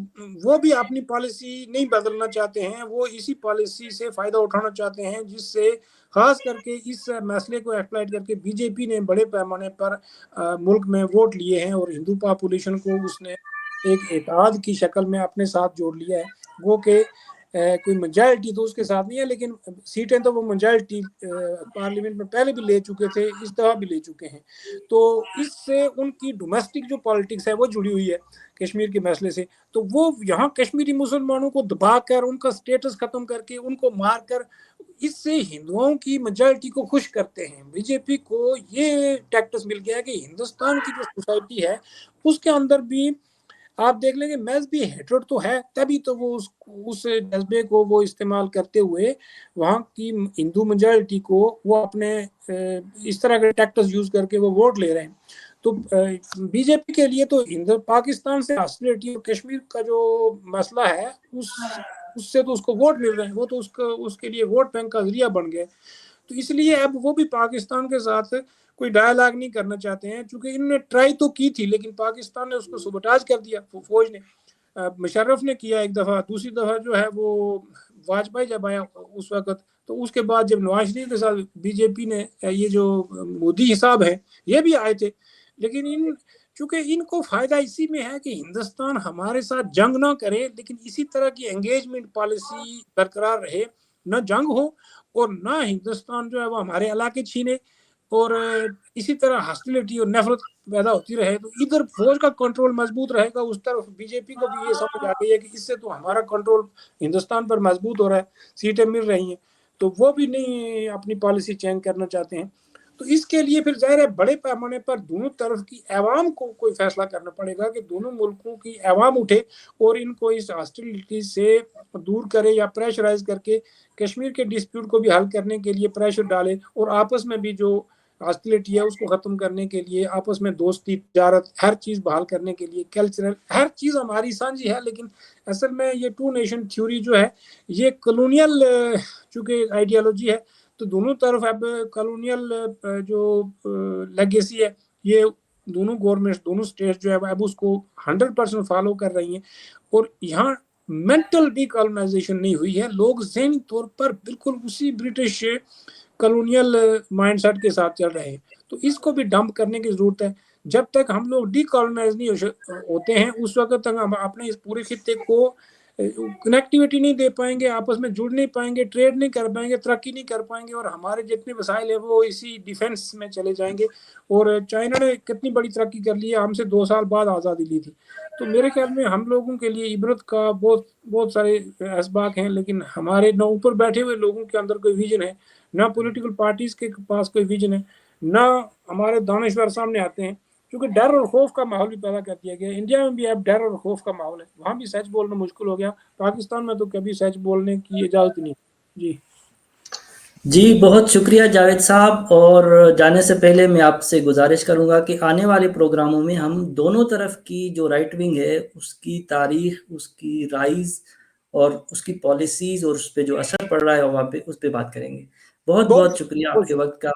وہ بھی اپنی پالیسی نہیں بدلنا چاہتے ہیں، وہ اسی پالیسی سے فائدہ اٹھانا چاہتے ہیں، جس سے خاص کر کے اس مسئلے کو ایکسپلائٹ کر کے بی جے پی نے بڑے پیمانے پر ملک میں ووٹ لیے ہیں، اور ہندو پاپولیشن کو اس نے ایک اتحاد کی شکل میں اپنے ساتھ جوڑ لیا ہے۔ وہ کہ کوئی میجارٹی تو اس کے ساتھ نہیں ہے، لیکن سیٹیں تو وہ میجارٹی پارلیمنٹ میں پہلے بھی لے چکے تھے، اس دفعہ بھی لے چکے ہیں۔ تو اس سے ان کی ڈومیسٹک جو پالیٹکس ہے وہ جڑی ہوئی ہے کشمیر کے مسئلے سے، تو وہ یہاں کشمیری مسلمانوں کو دبا کر، ان کا سٹیٹس ختم کر کے، ان کو مار کر، اس سے ہندوؤں کی میجارٹی کو خوش کرتے ہیں۔ بی جے پی کو یہ ٹیکٹس مل گیا کہ ہندوستان کی جو سوسائٹی ہے اس کے اندر بھی آپ دیکھ لیں گے مذہبی ہیٹرڈ تو ہے، تبھی تو وہ اس جذبے کو وہ استعمال کرتے ہوئے وہاں کی ہندو میجارٹی کو وہ اپنے اس طرح کے ٹیکٹس یوز کر کے وہ ووٹ لے رہے ہیں۔ تو بی جے پی کے لیے تو پاکستان سے ہاسٹیلٹی اور کشمیر کا جو مسئلہ ہے اس سے تو اس کو ووٹ مل رہے ہیں، وہ تو اس کے لیے ووٹ بینک کا ذریعہ بن گئے۔ تو اس لیے اب وہ بھی پاکستان کے ساتھ کوئی ڈائلاگ نہیں کرنا چاہتے ہیں، چونکہ انہوں نے ٹرائی تو کی تھی، لیکن پاکستان نے اس کو سبوٹاج کر دیا، فوج نے، مشرف نے کیا ایک دفعہ، دوسری دفعہ جو ہے وہ واجپئی جب آیا اس وقت، تو اس کے بعد جب نواز شریف کے ساتھ بی جے پی نے، یہ جو مودی حساب ہے یہ بھی آئے تھے، لیکن چونکہ ان کو فائدہ اسی میں ہے کہ ہندوستان ہمارے ساتھ جنگ نہ کرے، لیکن اسی طرح کی انگیجمنٹ پالیسی برقرار رہے، نہ جنگ ہو اور نہ ہندوستان جو ہے وہ ہمارے علاقے چھینے، اور اسی طرح ہاسٹیلٹی اور نفرت پیدا ہوتی رہے۔ تو ادھر فوج کا کنٹرول مضبوط رہے گا، اس طرف بی جے پی کو بھی یہ سمجھ آ گئی ہے کہ اس سے تو ہمارا کنٹرول ہندوستان پر مضبوط ہو رہا ہے، سیٹیں مل رہی ہیں، تو وہ بھی نہیں اپنی پالیسی چینج کرنا چاہتے ہیں۔ تو اس کے لیے پھر ظاہر ہے بڑے پیمانے پر دونوں طرف کی عوام کو کوئی فیصلہ کرنا پڑے گا کہ دونوں ملکوں کی عوام اٹھے اور ان کو اس ہاسٹیلٹی سے دور کرے، یا پریشرائز کر کے کشمیر کے ڈسپیوٹ کو بھی حل کرنے کے لیے پریشر ڈالے، اور آپس میں بھی جو ہاسٹیلٹی ہے اس کو ختم کرنے کے لیے، آپس میں دوستی، تجارت، ہر چیز بحال کرنے کے لیے، کلچرل ہر چیز ہماری سانجھی ہے، لیکن اصل میں یہ ٹو نیشن تھیوری جو ہے یہ کلونیل چونکہ آئیڈیالوجی ہے، تو دونوں طرف اب کلونیل جو لیگیسی ہے یہ دونوں گورنمنٹ، دونوں اسٹیٹ جو ہے اب اس کو 100% فالو کر رہی ہیں، اور یہاں مینٹل ڈی کالونائزیشن نہیں ہوئی ہے، لوگ ذہنی طور پر بالکل اسی برٹش کلونیل مائنڈ سیٹ کے ساتھ چل رہے ہیں۔ تو اس کو بھی ڈمپ کرنے کی ضرورت ہے۔ جب تک ہم لوگ ڈی کالونائز نہیں ہوتے ہیں اس وقت تک ہم اپنے اس پورے خطے کو کنیکٹیوٹی نہیں دے پائیں گے، آپس میں جڑ نہیں پائیں گے، ٹریڈ نہیں کر پائیں گے، ترقی نہیں کر پائیں گے، اور ہمارے جتنے وسائل ہیں وہ اسی ڈیفنس میں چلے جائیں گے. اور چائنا نے کتنی بڑی ترقی کر لی ہے، ہم سے 2 سال بعد آزادی لی تھی. تو میرے خیال میں ہم لوگوں کے لیے عبرت کا بہت سارے اسباق ہیں، لیکن ہمارے نہ اوپر بیٹھے ہوئے لوگوں کے اندر کوئی ویژن ہے، نہ پولیٹیکل پارٹیز کے پاس کوئی ویژن ہے، نہ ہمارے دانشور سامنے آتے ہیں. کیونکہ ڈر اور خوف کا ماحول بھی پیدا کر دیا گیا ہے. انڈیا میں بھی اب ڈر اور خوف کا ماحول ہے، وہاں بھی سچ بولنا مشکل ہو گیا. پاکستان میں تو کبھی سچ بولنے کی اجازت نہیں. جی جی بہت شکریہ جاوید صاحب. اور جانے سے پہلے میں آپ سے گزارش کروں گا کہ آنے والے پروگراموں میں ہم دونوں طرف کی جو رائٹ ونگ ہے اس کی تاریخ، اس کی رائز اور اس کی پالیسیز اور اس پہ جو اثر پڑ رہا ہے وہاں پہ اس پہ بات کریں گے. بہت بہت بہت شکریہ آپ بہت کے وقت کا.